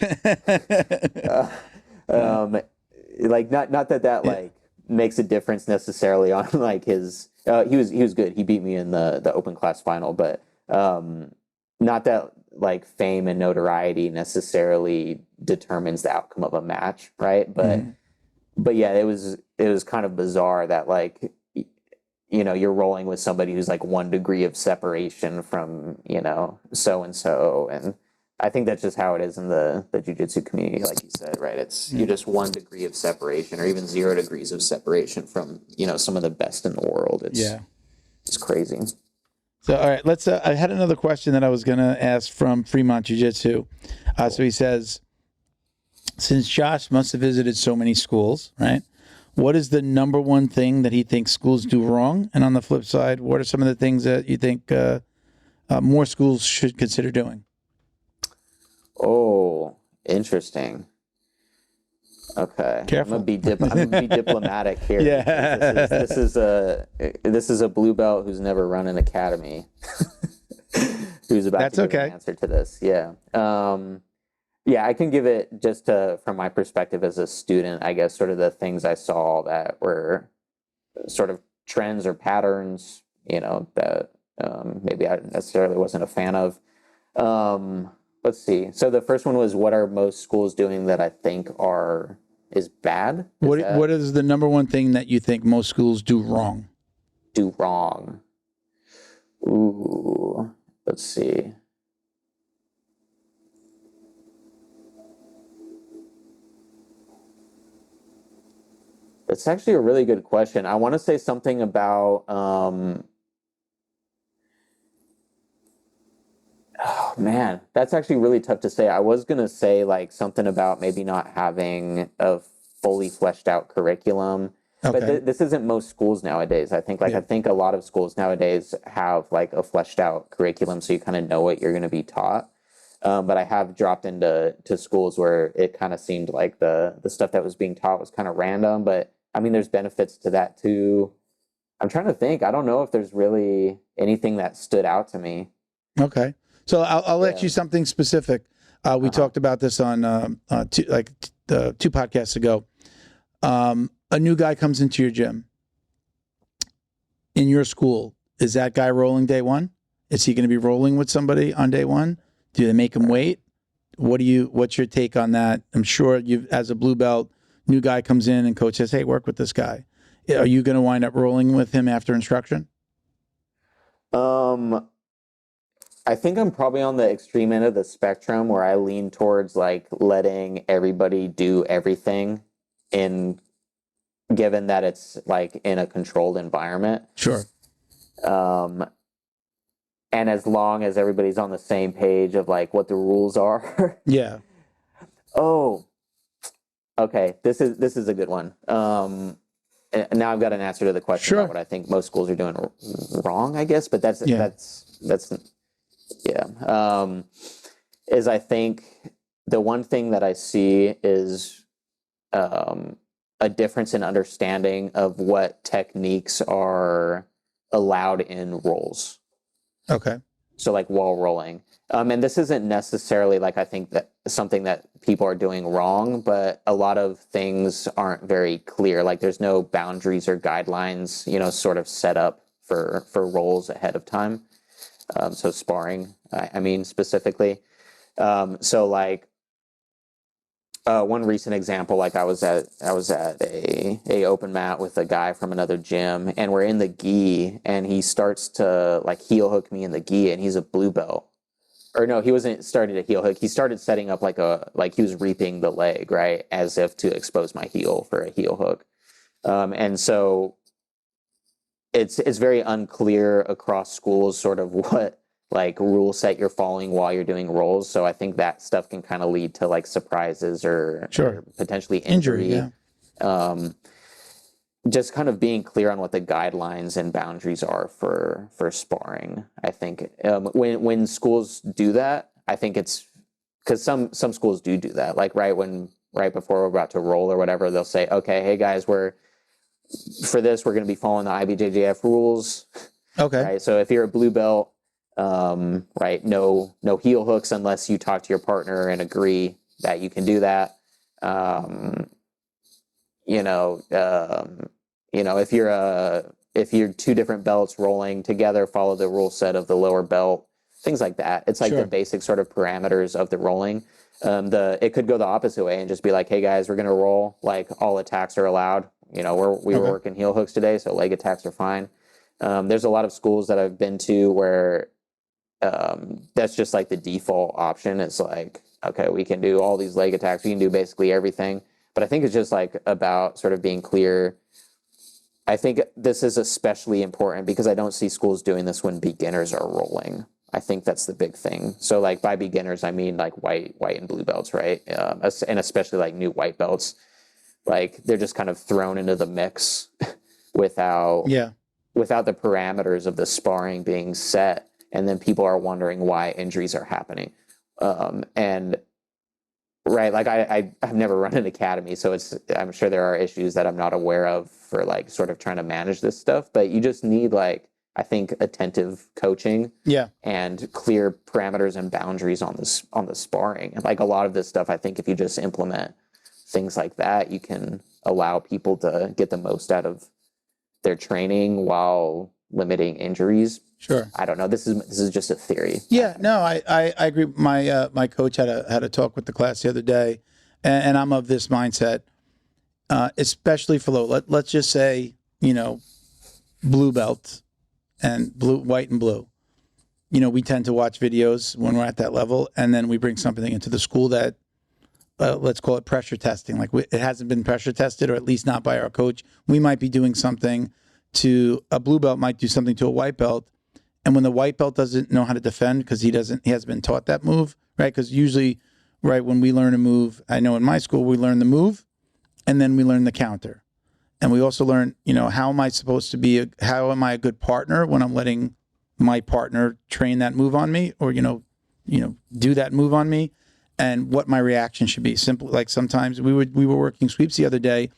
Like not that like makes a difference necessarily on like his. He was good. He beat me in the open class final, but not that like fame and notoriety necessarily determines the outcome of a match, right? But yeah, it was kind of bizarre that like you're rolling with somebody who's like 1 degree of separation from so and so, and I think that's just how it is in the jiu-jitsu community, like you said, right? It's you're just 1 degree of separation, or even 0 degrees of separation from some of the best in the world. It's crazy. So, all right, let's. I had another question that I was going to ask from Fremont Jiu-Jitsu. So he says, since Josh must have visited so many schools, right? What is the number one thing that he thinks schools do wrong? And on the flip side, what are some of the things that you think more schools should consider doing? Oh, interesting. Okay. Careful. I'm gonna be diplomatic here. Yeah. This is a blue belt who's never run an academy. Who's about to give an answer to this. Yeah. Yeah, I can give it just from my perspective as a student, I guess, sort of the things I saw that were sort of trends or patterns, that maybe I necessarily wasn't a fan of. Let's see. So the first one was, what are most schools doing that I think is bad? What is the number one thing that you think most schools do wrong? Do wrong. Ooh, let's see. That's actually a really good question. I want to say something about oh man, that's actually really tough to say. I was gonna say like something about maybe not having a fully fleshed out curriculum, but this isn't most schools nowadays. I think I think a lot of schools nowadays have like a fleshed out curriculum, so you kind of know what you're going to be taught. But I have dropped into schools where it kind of seemed like the stuff that was being taught was kind of random. But I mean, there's benefits to that too. I'm trying to think. I don't know if there's really anything that stood out to me. Okay. So I'll ask you something specific. We talked about this on 2 podcasts ago. A new guy comes into your gym. In your school, is that guy rolling day one? Is he going to be rolling with somebody on day one? Do they make him wait? What's your take on that? I'm sure you, as a blue belt, new guy comes in and coach says, "Hey, work with this guy." Are you going to wind up rolling with him after instruction? I think I'm probably on the extreme end of the spectrum where I lean towards like letting everybody do everything given that it's like in a controlled environment. Sure. And as long as everybody's on the same page of like what the rules are. Yeah. Oh, okay. This is a good one. And now I've got an answer to the question about what I think most schools are doing wrong, I guess, but that's is I think the one thing that I see is a difference in understanding of what techniques are allowed in rolls. Okay. So like wall rolling. And this isn't necessarily like I think that something that people are doing wrong, but a lot of things aren't very clear. Like there's no boundaries or guidelines, sort of set up for rolls ahead of time. So sparring, I mean, specifically. So like one recent example, like I was at a open mat with a guy from another gym, and we're in the gi, and he starts to like heel hook me in the gi, and he's a blue belt. Or no, he wasn't starting to heel hook. He started setting up like he was reaping the leg, right, as if to expose my heel for a heel hook. And so it's very unclear across schools sort of what like rule set you're following while you're doing rolls. So I think that stuff can kind of lead to like surprises or potentially injury. Yeah. Just kind of being clear on what the guidelines and boundaries are for sparring. I think when schools do that, I think it's because some schools do that. Like right before we're about to roll or whatever, they'll say, okay, hey guys, for this, we're going to be following the IBJJF rules. Okay. Right. So if you're a blue belt, right, no heel hooks unless you talk to your partner and agree that you can do that. If you're two different belts rolling together, follow the rule set of the lower belt, things like that. It's like the basic sort of parameters of the rolling. It could go the opposite way and just be like, hey guys, we're gonna roll, like all attacks are allowed. We were working heel hooks today, so leg attacks are fine. There's a lot of schools that I've been to where that's just like the default option. It's like, okay, we can do all these leg attacks, we can do basically everything. But I think it's just like about sort of being clear. I think this is especially important because I don't see schools doing this when beginners are rolling. I think that's the big thing. So like by beginners, I mean like white and blue belts, right? And especially like new white belts. Like they're just kind of thrown into the mix without the parameters of the sparring being set. And then people are wondering why injuries are happening. Right, like I've never run an academy, so I'm sure there are issues that I'm not aware of for like sort of trying to manage this stuff. But you just need like, I think, attentive coaching, and clear parameters and boundaries on the sparring. And like a lot of this stuff, I think if you just implement things like that, you can allow people to get the most out of their training while limiting injuries. Sure. I don't know. This is just a theory. Yeah, no, I agree. My coach had a talk with the class the other day, and I'm of this mindset, especially for low. Let's just say, blue belt and white and blue. We tend to watch videos when we're at that level, and then we bring something into the school that, let's call it pressure testing. Like it hasn't been pressure tested, or at least not by our coach. We might be doing something to a blue belt, might do something to a white belt. And when the white belt doesn't know how to defend because he hasn't been taught that move, right? Because usually, right, when we learn a move, I know in my school, we learn the move and then we learn the counter. And we also learn, how am I supposed to be, how am I a good partner when I'm letting my partner train that move on me or, do that move on me, and what my reaction should be. Simple, like sometimes we were working sweeps the other day,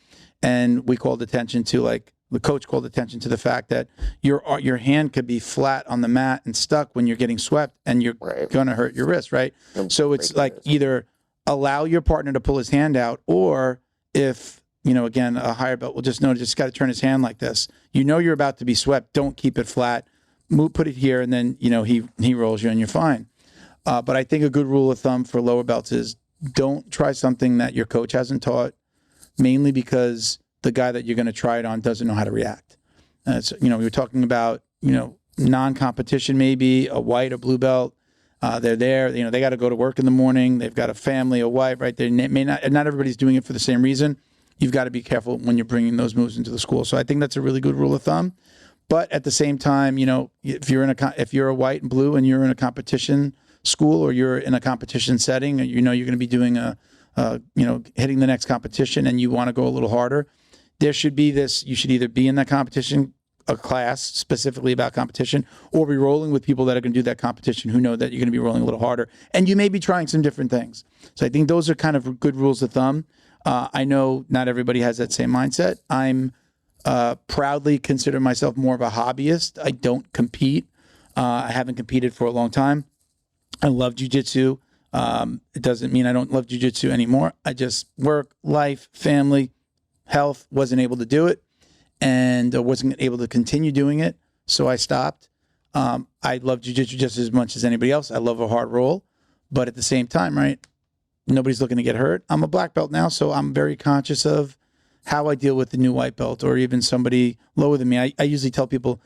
and we called attention to like, the coach called attention to the fact that your hand could be flat on the mat and stuck when you're getting swept, and you're going to hurt your wrist, right? So it's like either allow your partner to pull his hand out, or if, again, a higher belt will just got to turn his hand like this. You're about to be swept. Don't keep it flat. Put it here, and then, he rolls you and you're fine. But I think a good rule of thumb for lower belts is don't try something that your coach hasn't taught, mainly because the guy that you're going to try it on doesn't know how to react. So, we were talking about, non-competition, maybe a white or blue belt. They're there, they got to go to work in the morning. They've got a family, a wife, right? They may not everybody's doing it for the same reason. You've got to be careful when you're bringing those moves into the school. So I think that's a really good rule of thumb. But at the same time, if you're a white and blue and you're in a competition school, or you're in a competition setting, and you're going to be doing hitting the next competition, and you want to go a little harder, there should be this, you should either be in that competition, a class specifically about competition, or be rolling with people that are going to do that competition who know that you're going to be rolling a little harder. And you may be trying some different things. So I think those are kind of good rules of thumb. I know not everybody has that same mindset. I'm proudly consider myself more of a hobbyist. I don't compete. I haven't competed for a long time. I love jiu-jitsu. It doesn't mean I don't love jiu-jitsu anymore. I just work, life, family, health, wasn't able to do it, and wasn't able to continue doing it, so I stopped. I love jiu-jitsu just as much as anybody else. I love a hard roll, But at the same time, right, nobody's looking to get hurt. I'm a black belt now, so I'm very conscious of how I deal with the new white belt or even somebody lower than me. I usually tell people,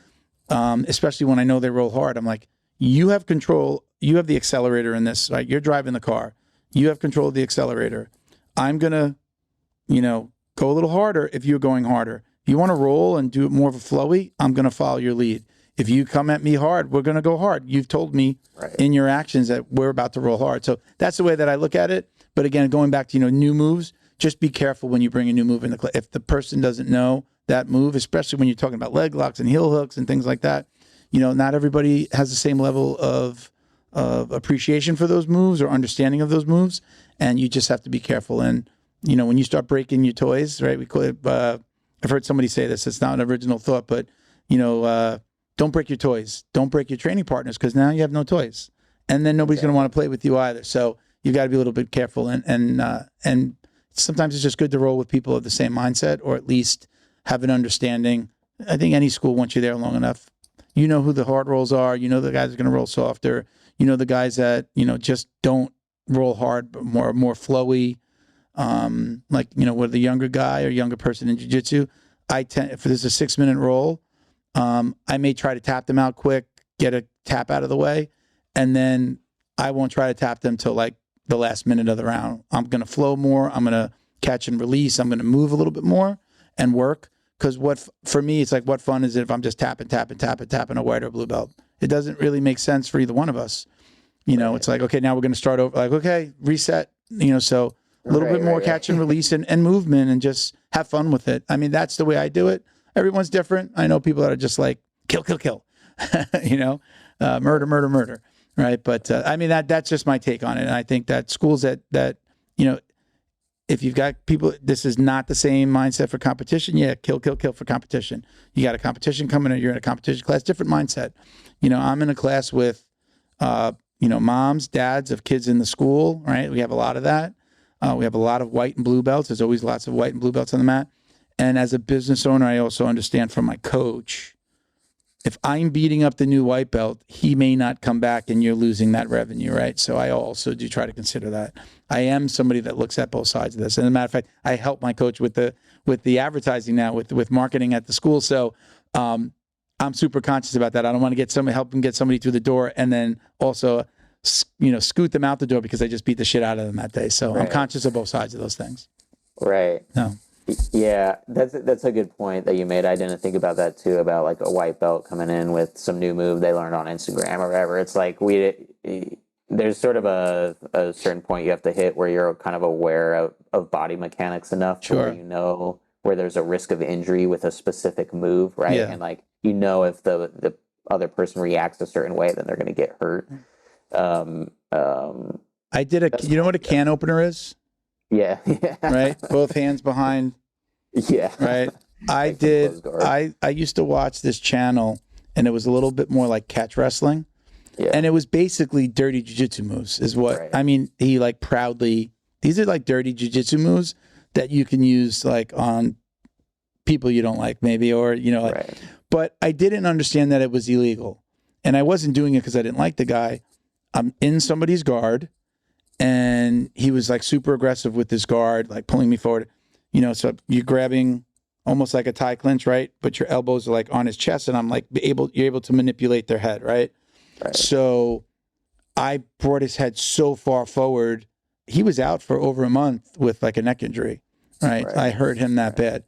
especially when I know they roll hard, I'm like, you have control. You have the accelerator in this, right? You're driving the car. You have control of the accelerator. I'm going to, go a little harder if you're going harder. If you want to roll and do it more of a flowy, I'm going to follow your lead. If you come at me hard, we're going to go hard. You've told me in your actions that we're about to roll hard. So that's the way that I look at it. But again, going back to, new moves, just be careful when you bring a new move in the class. If the person doesn't know that move, especially when you're talking about leg locks and heel hooks and things like that, not everybody has the same level of appreciation for those moves or understanding of those moves. And you just have to be careful. And, when you start breaking your toys, right? We call it, I've heard somebody say this, it's not an original thought, but, don't break your toys. Don't break your training partners because now you have no toys. And then nobody's going to want to play with you either. So you got to be a little bit careful. And sometimes it's just good to roll with people of the same mindset or at least have an understanding. I think any school, once you're there long enough, you know who the hard rolls are. You know the guys are going to roll softer. You know the guys that, just don't roll hard, but more flowy. With the younger guy or younger person in jiu-jitsu, if there's a 6-minute roll, I may try to tap them out quick, get a tap out of the way, and then I won't try to tap them till like the last minute of the round. I'm going to flow more. I'm going to catch and release. I'm going to move a little bit more and work. Because for me, it's like, what fun is it if I'm just tapping a white or blue belt? It doesn't really make sense for either one of us. It's like, okay, now we're going to start over. Like, okay, reset. So a little bit more catch and release and movement and just have fun with it. I mean, that's the way I do it. Everyone's different. I know people that are just like, kill, murder, right? But that's just my take on it. And I think that schools that if you've got people, this is not the same mindset for competition. Yeah, kill for competition. You got a competition coming in, you're in a competition class, different mindset. I'm in a class with, moms, dads of kids in the school, right? We have a lot of that. We have a lot of white and blue belts. There's always lots of white and blue belts on the mat. And as a business owner, I also understand from my coach, if I'm beating up the new white belt, he may not come back and you're losing that revenue, right? So I also do try to consider that. I am somebody that looks at both sides of this. And as a matter of fact, I help my coach with the advertising now, with marketing at the school. So I'm super conscious about that. I don't want to help him get somebody through the door and then also, scoot them out the door because I just beat the shit out of them that day. So I'm conscious of both sides of those things. Right. No. Yeah, that's a good point that you made. I didn't think about that too, about like a white belt coming in with some new move they learned on Instagram or whatever. It's like there's sort of a certain point you have to hit where you're kind of aware of body mechanics enough to where where there's a risk of injury with a specific move, right? Yeah. And like if the other person reacts a certain way, then they're going to get hurt. I did you know what a can opener is? Yeah. Right? Both hands behind. Yeah. Right? I used to watch this channel and it was a little bit more like catch wrestling. Yeah. And it was basically dirty jiu-jitsu moves is what, I mean, he like proudly, these are like dirty jiu-jitsu moves that you can use like on people you don't like maybe, or, but I didn't understand that it was illegal. And I wasn't doing it because I didn't like the guy. I'm in somebody's guard. And he was like super aggressive with his guard, like pulling me forward, so you're grabbing almost like a tie clinch, right? But your elbows are like on his chest and I'm like you're able to manipulate their head, right? So I brought his head so far forward. He was out for over a month with like a neck injury, right? I hurt him that bad.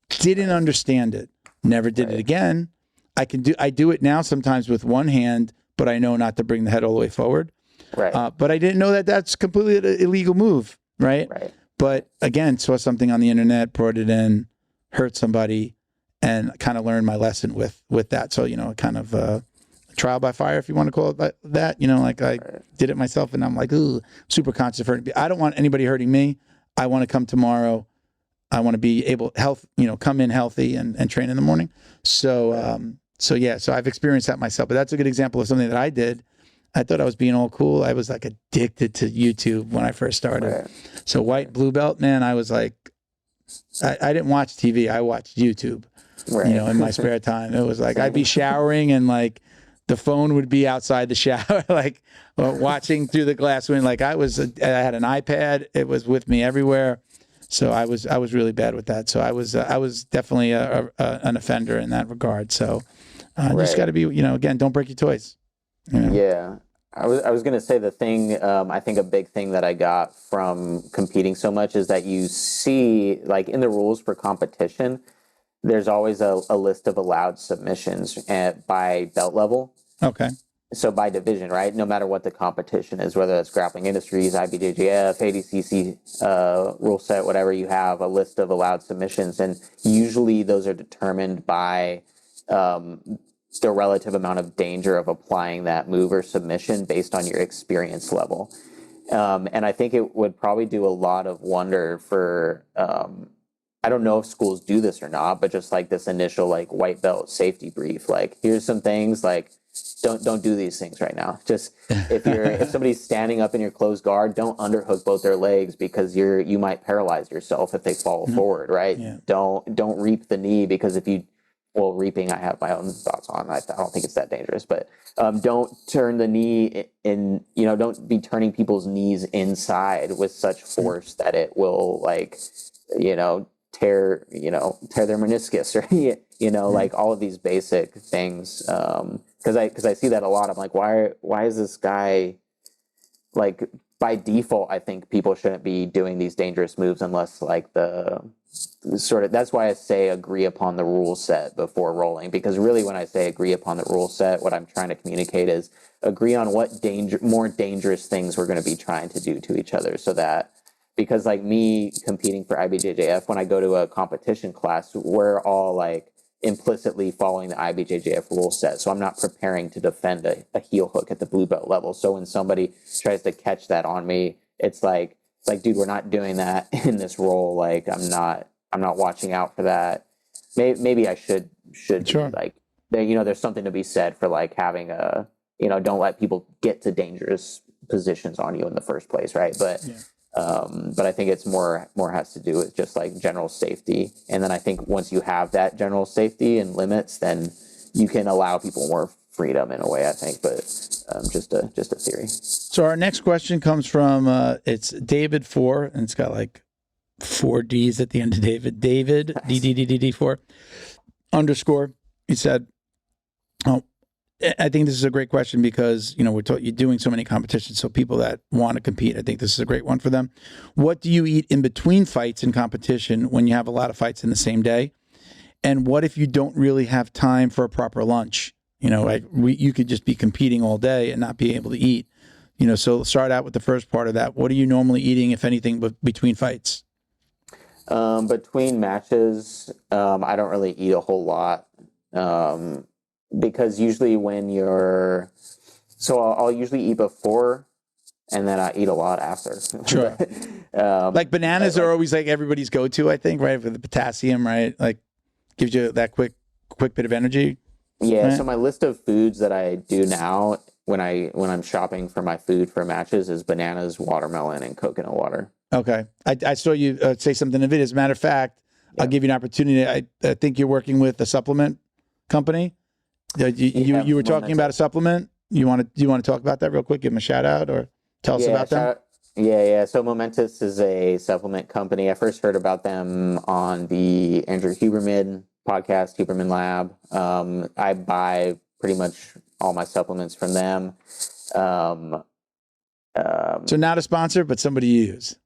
Didn't understand it. Never did it again. I do it now sometimes with one hand, but I know not to bring the head all the way forward. Right. But I didn't know that that's completely an illegal move, right? But again, saw something on the internet, brought it in, hurt somebody, and kind of learned my lesson with that. So, kind of trial by fire, if you want to call it that. Like I did it myself, and I'm like, ooh, super conscious of hurting. I don't want anybody hurting me. I want to come tomorrow. I want to be able come in healthy and train in the morning. So, so I've experienced that myself. But that's a good example of something that I did. I thought I was being all cool. I was like addicted to YouTube when I first started. So white, blue belt, man, I was like, I didn't watch TV. I watched YouTube, in my spare time. It was like, I'd be showering and like the phone would be outside the shower, like watching through the glass window. Like I had an iPad. It was with me everywhere. So I was really bad with that. So I was definitely an offender in that regard. So you just got to be, again, don't break your toys. Yeah. I was going to say the thing, I think a big thing that I got from competing so much is that you see, like in the rules for competition, there's always a list of allowed submissions by belt level. Okay. So by division, right? No matter what the competition is, whether it's Grappling Industries, IBJJF, ADCC, rule set, whatever, you have a list of allowed submissions. And usually those are determined by the relative amount of danger of applying that move or submission based on your experience level. And I think it would probably do a lot of wonder for, I don't know if schools do this or not, but just like this initial like white belt safety brief, like here's some things like, don't do these things right now. Just if somebody's standing up in your closed guard, don't underhook both their legs because you might paralyze yourself if they fall forward, right? Yeah. Don't reap the knee because reaping I have my own thoughts on. I don't think it's that dangerous, but don't turn the knee in, don't be turning people's knees inside with such force that it will tear their meniscus or like all of these basic things. Because I see that a lot. I'm like, why is this guy, like, by default, I think people shouldn't be doing these dangerous moves unless like that's why I say agree upon the rule set before rolling, because really when I say agree upon the rule set, what I'm trying to communicate is agree on what more dangerous things we're going to be trying to do to each other, so that, because like me competing for IBJJF, when I go to a competition class, we're all like implicitly following the IBJJF rule set. So I'm not preparing to defend a heel hook at the blue belt level. So when somebody tries to catch that on me, it's like, dude, we're not doing that in this role. Like I'm not watching out for that. Maybe I should sure. Like there's something to be said for like having don't let people get to dangerous positions on you in the first place. Right. But I think it's more has to do with just like general safety. And then I think once you have that general safety and limits, then you can allow people more freedom in a way, I think, but just a theory. So our next question comes from, it's David 4, and it's got like 4 Ds at the end of David, DDDD4 _ He said, I think this is a great question because, you're doing so many competitions. So people that want to compete, I think this is a great one for them. What do you eat in between fights and competition when you have a lot of fights in the same day? And what if you don't really have time for a proper lunch? You could just be competing all day and not be able to eat. So start out with the first part of that. What are you normally eating, if anything, between fights? Between matches, I don't really eat a whole lot. Because usually I'll usually eat before and then I eat a lot after. Sure. Like bananas are always like everybody's go-to, I think, right? For the potassium, right? Like gives you that quick bit of energy. Yeah. Right? So my list of foods that I do now when I'm shopping for my food for matches is bananas, watermelon, and coconut water. Okay. I saw you say something in the video. As a matter of fact, I'll give you an opportunity. I think you're working with a supplement company. You were talking about a supplement. You want to talk about that real quick? Give them a shout out or tell us about them. Yeah. So Momentous is a supplement company. I first heard about them on the Andrew Huberman podcast, Huberman Lab. I buy pretty much all my supplements from them. So not a sponsor, but somebody you use.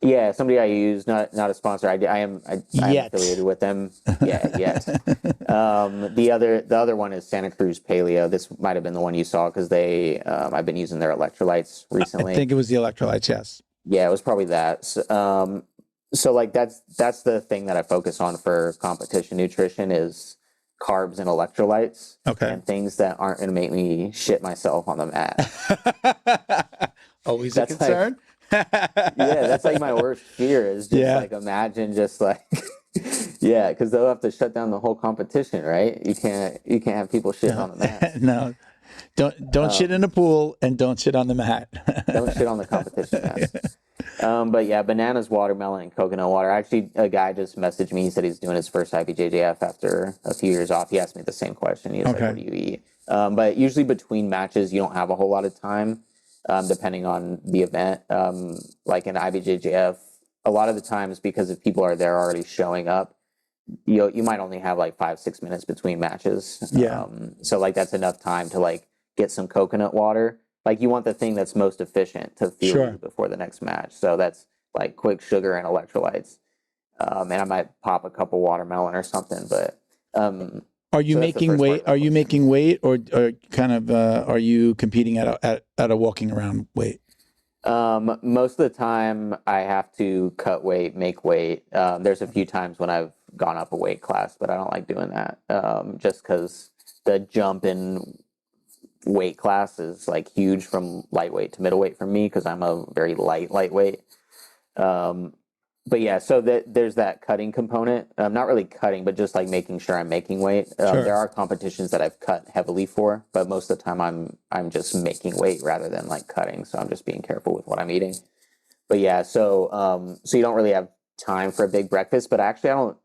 Yeah, somebody I use, not a sponsor. I am affiliated with them. Yet. The other one is Santa Cruz Paleo. This might have been the one you saw because I've been using their electrolytes recently. I think it was the electrolytes. Yes. Yeah, it was probably that. So like that's the thing that I focus on for competition nutrition is carbs and electrolytes. Okay. And things that aren't going to make me shit myself on the mat. Always a concern. That's like my worst fear is just like imagine just like because they'll have to shut down the whole competition, right? You can't have people shit on the mat. No, don't shit in the pool and don't shit on the mat. Don't shit on the competition mat. But yeah, bananas, watermelon, and coconut water. Actually, a guy just messaged me. He said he's doing his first IBJJF after a few years off. He asked me the same question. He was like, what do you eat? But usually between matches, you don't have a whole lot of time, depending on the event. Like in IBJJF, a lot of the times, because if people are there already showing up, you might only have like 5-6 minutes between matches. Yeah. So like that's enough time to like get some coconut water. Like you want the thing that's most efficient to fuel you before the next match. So that's like quick sugar and electrolytes. And I might pop a couple watermelon or something. But are you making weight? Are you making weight, or kind of are you competing at a walking around weight? Most of the time I have to cut weight, make weight. There's a few times when I've gone up a weight class, but I don't like doing that. Just because the jump in weight class is like huge from lightweight to middleweight for me, because I'm a very lightweight. But yeah, so there's that cutting component. Not really cutting, but just like making sure I'm making weight. There are competitions that I've cut heavily for, but most of the time I'm just making weight rather than like cutting. So I'm just being careful with what I'm eating. But yeah, so you don't really have time for a big breakfast. But actually,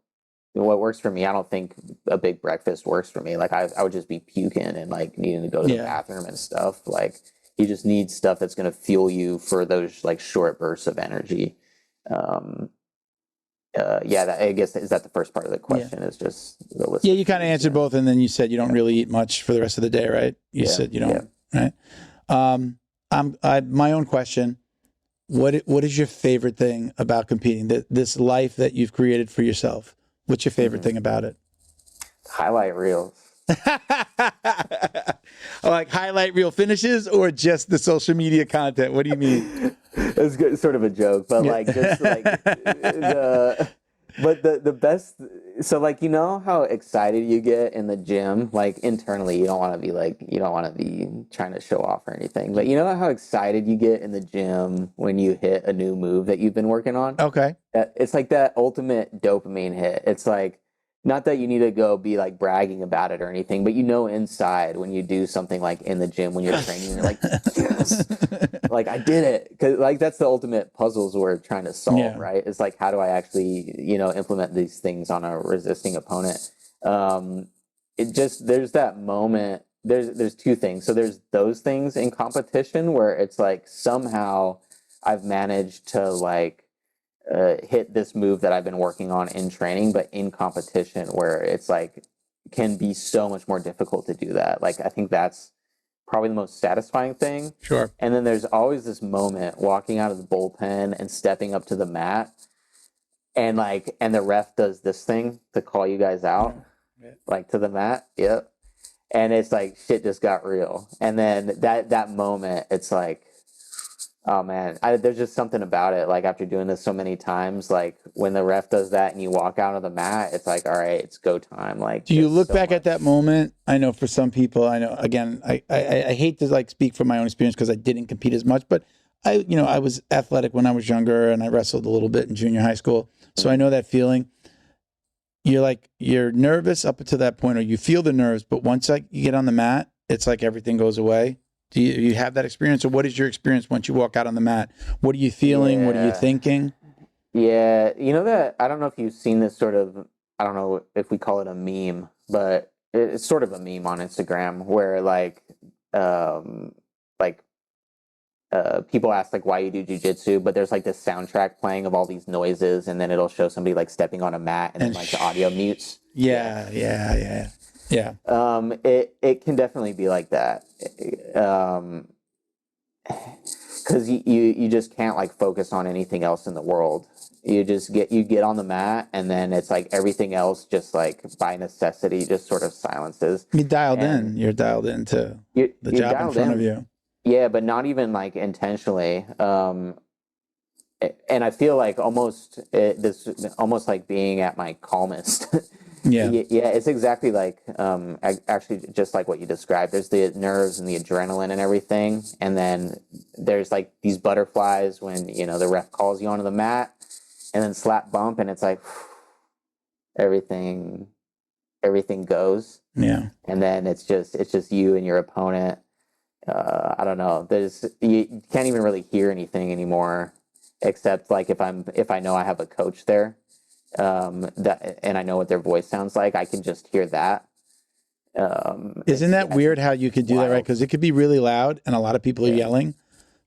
what works for me, I don't think a big breakfast works for me. Like I would just be puking and like needing to go to the bathroom and stuff. Like you just need stuff that's going to fuel you for those like short bursts of energy. I guess, is that the first part of the question? Is just the list. Yeah, you kind of answered both, and then you said you don't really eat much for the rest of the day, right? You said you don't, right? My own question: what is your favorite thing about competing? This life that you've created for yourself. What's your favorite thing about it? Highlight reels. Like highlight reel finishes, or just the social media content? What do you mean? It's good, sort of a joke, but like just like the best. So like, you know how excited you get in the gym, like internally, you don't want to be trying to show off or anything, but you know how excited you get in the gym when you hit a new move that you've been working on? Okay. It's like that ultimate dopamine hit. It's like, not that you need to go be like bragging about it or anything, but you know inside when you do something like in the gym when you're training, you're like, yes, like I did it. Because like that's the ultimate puzzles we're trying to solve, right? It's like, how do I actually, implement these things on a resisting opponent? There's that moment. There's two things. So there's those things in competition where it's like somehow I've managed to like hit this move that I've been working on in training, but in competition where it's like can be so much more difficult to do that. Like I think that's probably the most satisfying thing. Sure. And then there's always this moment walking out of the bullpen and stepping up to the mat, and the ref does this thing to call you guys out, like to the mat. Yep. And it's like shit just got real. And then that moment, it's like, oh man, there's just something about it. Like after doing this so many times, like when the ref does that and you walk out of the mat, it's like, all right, it's go time. Like, do you look back at that moment? I know for some people, again, I hate to like speak from my own experience because I didn't compete as much, but I was athletic when I was younger and I wrestled a little bit in junior high school. So I know that feeling. You're nervous up to that point, or you feel the nerves, but once you get on the mat, it's like everything goes away. Do you have that experience, or what is your experience once you walk out on the mat? What are you feeling? Yeah. What are you thinking? Yeah, that I don't know if you've seen this sort of, I don't know if we call it a meme, but it's sort of a meme on Instagram where people ask like why you do jiu-jitsu, but there's like this soundtrack playing of all these noises, and then it'll show somebody like stepping on a mat, and then like the audio mutes. Yeah. It can definitely be like that, because you just can't like focus on anything else in the world. You get on the mat, and then it's like everything else just like by necessity just sort of silences. You're dialed into the job in front of you. Yeah, but not even like intentionally. And I feel like almost like being at my calmest. Yeah, it's exactly like actually just like what you described. There's the nerves and the adrenaline and everything, and then there's like these butterflies when the ref calls you onto the mat, and then slap bump, and it's like everything goes. Yeah, and then it's just you and your opponent. I don't know. You can't even really hear anything anymore. except like if I know I have a coach there, that and I know what their voice sounds like, I can just hear that. Isn't that weird how you could do that, right? Because it could be really loud and a lot of people are yelling,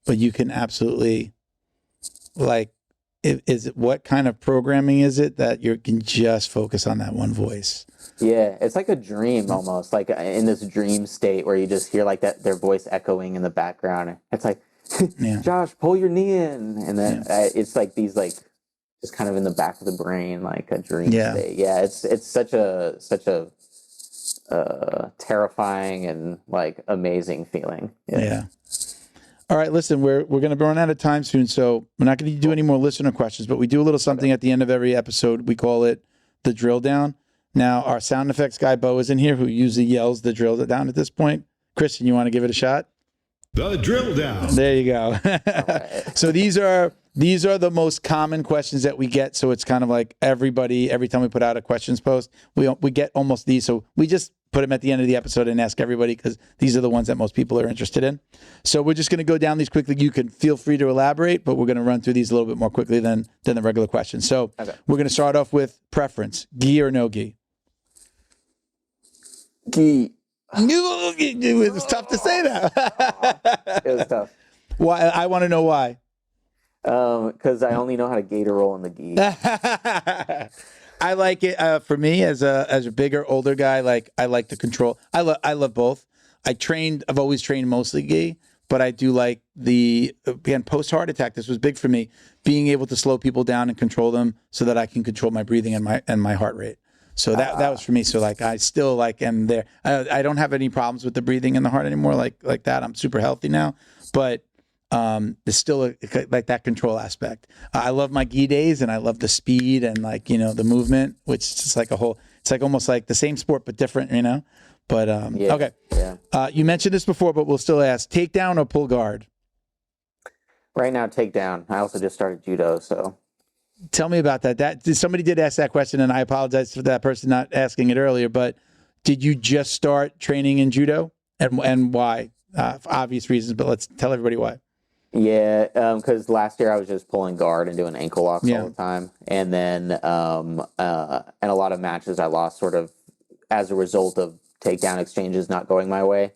but you can absolutely like, what kind of programming is it that you can just focus on that one voice? Yeah, it's like a dream almost, like in this dream state where you just hear like that their voice echoing in the background. It's like, Josh, pull your knee in, and then it's like these like just kind of in the back of the brain, like a dream state. Yeah, it's such a terrifying and like amazing feeling. Yeah. All right, listen, we're going to run out of time soon, so we're not going to do any more listener questions, but we do a little something at the end of every episode. We call it the drill down. Now, our sound effects guy, Bo, is in here, who usually yells the drill down at this point. Christian, you want to give it a shot? The drill down. There you go. So these are the most common questions that we get. So it's kind of like every time we put out a questions post, we get almost these. So we just put them at the end of the episode and ask everybody because these are the ones that most people are interested in. So we're just going to go down these quickly. You can feel free to elaborate, but we're going to run through these a little bit more quickly than the regular questions. So we're going to start off with preference: gi or no gi? Gi. It's tough to say that. It was tough. Why? I want to know why. Because I only know how to gator roll in the gi. I like it. For me, as a bigger, older guy, like I like the control. I love both. I've always trained mostly gi, but I do like again, post heart attack. This was big for me, being able to slow people down and control them so that I can control my breathing and my heart rate. So that was for me. So like, I still like am there. I don't have any problems with the breathing and the heart anymore. Like that. I'm super healthy now, but there's still like that control aspect. I love my gi days and I love the speed and like, the movement, which is just like it's like almost like the same sport, but different, but, okay. Yeah. You mentioned this before, but we'll still ask: takedown or pull guard? Right now, takedown. I also just started judo, so. Tell me about that. Somebody did ask that question, and I apologize for that person not asking it earlier, but did you just start training in judo, and why? For obvious reasons, but let's tell everybody why. Yeah, because last year I was just pulling guard and doing ankle locks all the time. And then and a lot of matches I lost sort of as a result of takedown exchanges not going my way.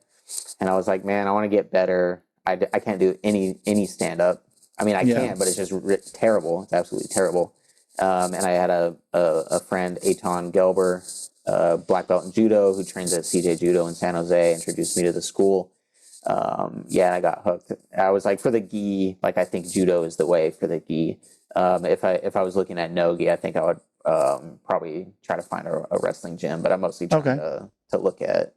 And I was like, man, I want to get better. I can't do any stand-up. I mean, I can, but it's just terrible. It's absolutely terrible. And I had a friend, Eitan Gelber, black belt in judo, who trains at CJ Judo in San Jose, introduced me to the school. And I got hooked. I was like, for the gi, like I think judo is the way for the gi. If I was looking at no gi, I think I would probably try to find a wrestling gym, but I'm mostly trying to look at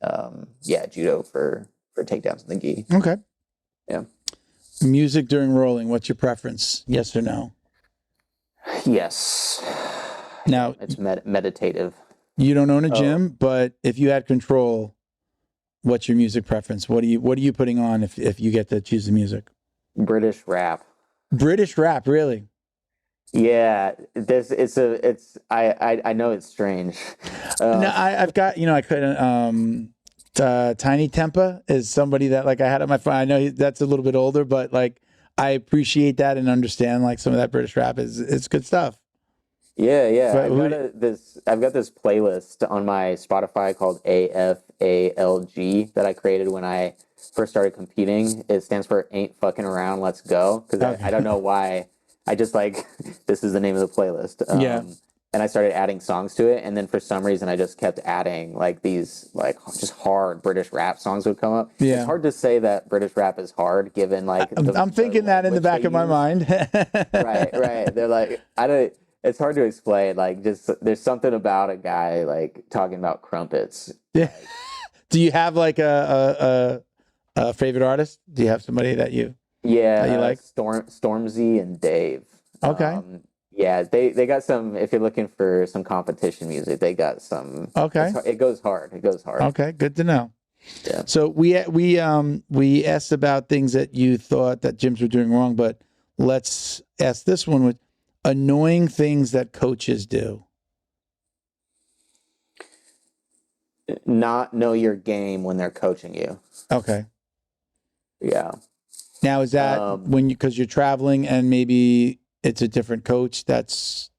judo for takedowns in the gi. Okay. Yeah. Music during rolling, what's your preference? Yes or no? Yes. Now it's meditative. You don't own a gym, but if you had control, what's your music preference? What are you putting on if you get to choose the music? British rap. British rap, really? Yeah, I know it's strange. No, I've got, I couldn't, Tiny Tempa is somebody that like I had on my phone. I know that's a little bit older, but like I appreciate that and understand like some of that British rap it's good stuff. Yeah. But I've got this playlist on my Spotify called AFALG that I created when I first started competing. It stands for Ain't Fucking Around, Let's Go. Because I don't know why. I just like, this is the name of the playlist. And I started adding songs to it. And then for some reason, I just kept adding like these like just hard British rap songs would come up. Yeah. It's hard to say that British rap is hard given like. I'm thinking that in the back of my mind. Right. They're like, it's hard to explain. Like just, there's something about a guy like talking about crumpets. Yeah. Do you have like a favorite artist? Do you have somebody that you like? Stormzy and Dave. Okay. Yeah, they got some. If you're looking for some competition music, they got some. Okay, it goes hard. Okay, good to know. Yeah. So we asked about things that you thought that gyms were doing wrong, but let's ask this one with annoying things that coaches do. Not know your game when they're coaching you. Okay. Yeah. Now is that because you're traveling and maybe it's a different coach that's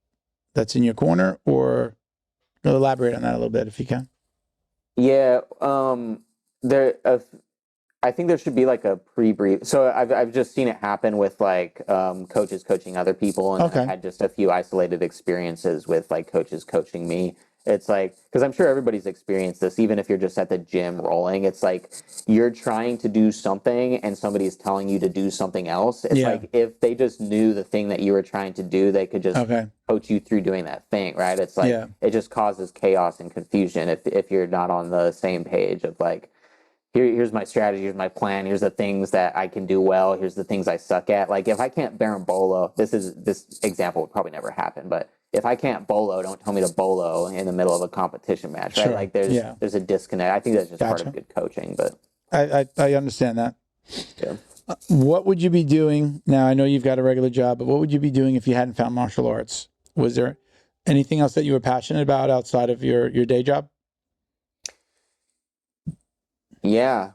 in your corner, or elaborate on that a little bit if you can. Yeah, I think there should be like a pre-brief. So I've just seen it happen with like coaches coaching other people, and Okay. I've had just a few isolated experiences with like coaches coaching me. It's like, because I'm sure everybody's experienced this, even if you're just at the gym rolling. It's like you're trying to do something and somebody's telling you to do something else. It's like if they just knew the thing that you were trying to do, they could just coach you through doing that thing, right? It's like it just causes chaos and confusion if you're not on the same page of like, here's my strategy, here's my plan, here's the things that I can do well, here's the things I suck at. Like if I can't bolo, this example would probably never happen, but if I can't bolo, don't tell me to bolo in the middle of a competition match, right? Sure. Like there's a disconnect. I think that's just part of good coaching, but I understand that. Yeah. What would you be doing now? I know you've got a regular job, but what would you be doing if you hadn't found martial arts? Was there anything else that you were passionate about outside of your day job? Yeah.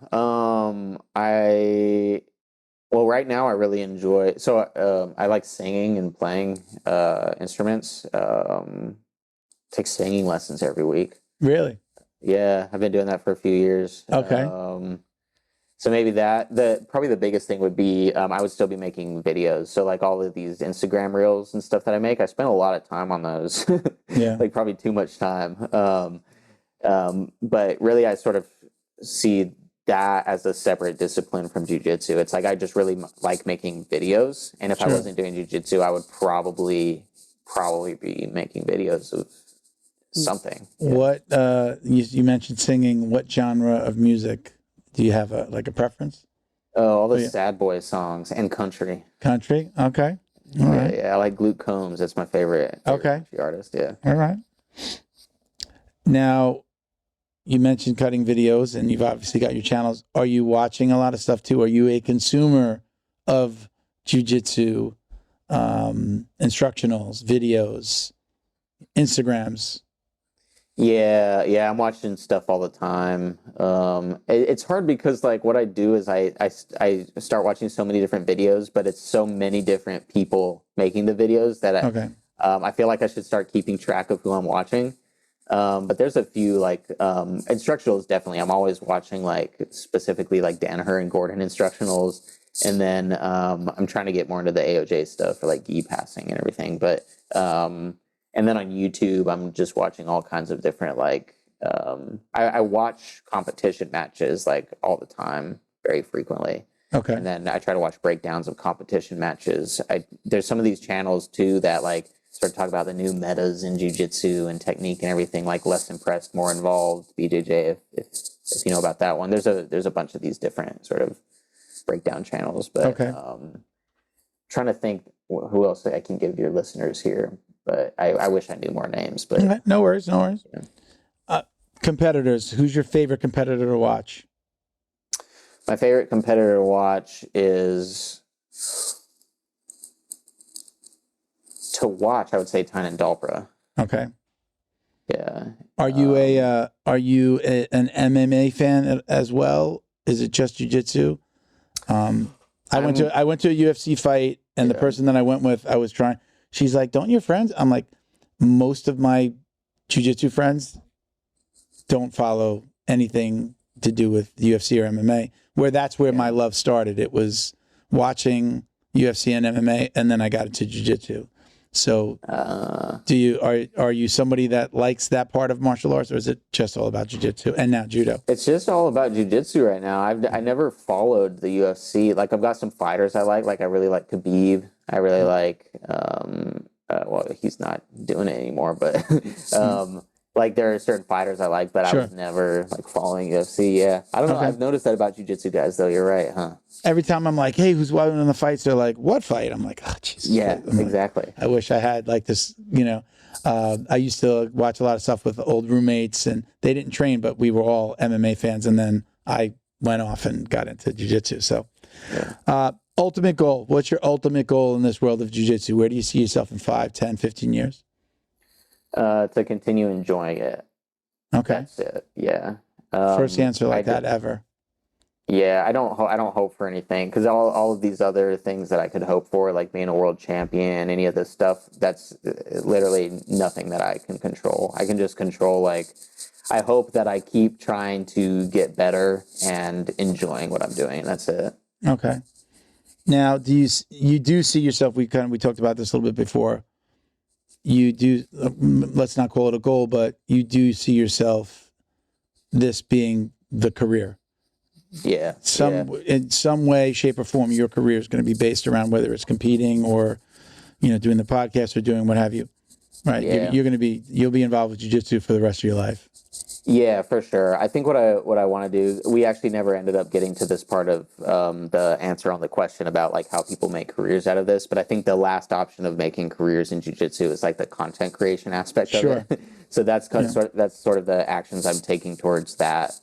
Right now I really enjoy, I like singing and playing instruments. Take singing lessons every week. Really? Yeah, I've been doing that for a few years. Okay. So maybe probably the biggest thing would be, I would still be making videos. So like all of these Instagram reels and stuff that I make, I spend a lot of time on those. Yeah. Like probably too much time. But really I sort of see that as a separate discipline from jiu-jitsu. It's like I just really like making videos, and if I wasn't doing jiu-jitsu, I would probably be making videos of something. What you mentioned singing? What genre of music do you have? A preference? Oh, all the sad boy songs and country. Country, okay. All right. Yeah, I like Luke Combs. That's my favorite country artist. Yeah. All right. Now, you mentioned cutting videos, and you've obviously got your channels. Are you watching a lot of stuff too? Are you a consumer of jiu-jitsu instructionals, videos, Instagrams? Yeah, I'm watching stuff all the time. It's hard because like what I do is I start watching so many different videos, but it's so many different people making the videos that I feel like I should start keeping track of who I'm watching. But there's a few like instructionals. Definitely, I'm always watching like specifically like Danaher and Gordon instructionals, and then I'm trying to get more into the AOJ stuff for like gi passing and everything. But and then on YouTube, I'm just watching all kinds of different like I watch competition matches like all the time, very frequently. Okay. And then I try to watch breakdowns of competition matches. There's some of these channels too that like start to talk about the new metas in jiu-jitsu and technique and everything, like Less Impressed, More Involved, BJJ, if you know about that one. There's a bunch of these different sort of breakdown channels, but trying to think who else I can give your listeners here, but I wish I knew more names. But okay. No worries. Yeah. Competitors, who's your favorite competitor to watch? My favorite competitor to watch is... I would say Tynan Dalpra. Okay. Yeah. Are you an MMA fan as well? Is it just jiu-jitsu? I went to a UFC fight, and the person that I went with, she's like, "Don't your friends?" I'm like, most of my jiu-jitsu friends don't follow anything to do with UFC or MMA. That's where my love started. It was watching UFC and MMA, and then I got into jiu-jitsu. So, are you somebody that likes that part of martial arts, or is it just all about jiu-jitsu and now judo? It's just all about jiu-jitsu right now. I never followed the UFC. Like I've got some fighters I like. Like I really like Khabib. I really like. Well, he's not doing it anymore, but like there are certain fighters I like, but I was never like following UFC. Yeah, I don't know. I've noticed that about jiu-jitsu guys, though. You're right, huh? Every time I'm like, "Hey, who's winning the fights?" They're like, "What fight?" I'm like, "Oh, Jesus." Yeah, exactly. Like, I wish I had like this. I used to watch a lot of stuff with old roommates, and they didn't train, but we were all MMA fans. And then I went off and got into jiu-jitsu. So, ultimate goal. What's your ultimate goal in this world of jiu-jitsu? Where do you see yourself in 5, 10, 15 years? To continue enjoying it. Okay. That's it. Yeah. First answer like that ever. Yeah, I don't hope for anything, because all of these other things that I could hope for, like being a world champion, any of this stuff, that's literally nothing that I can control. I can just control, like, I hope that I keep trying to get better and enjoying what I'm doing. That's it. Okay. Now, you do see yourself? We talked about this a little bit before. You do. Let's not call it a goal, but you do see yourself this being the career. Yeah. In some way, shape, or form, your career is going to be based around whether it's competing or, doing the podcast or doing what have you. Right. Yeah. You'll be involved with jiu-jitsu for the rest of your life. Yeah, for sure. I think what I want to do, we actually never ended up getting to this part of the answer on the question about like how people make careers out of this. But I think the last option of making careers in jiu-jitsu is like the content creation aspect of it. So that's sort of the actions I'm taking towards that.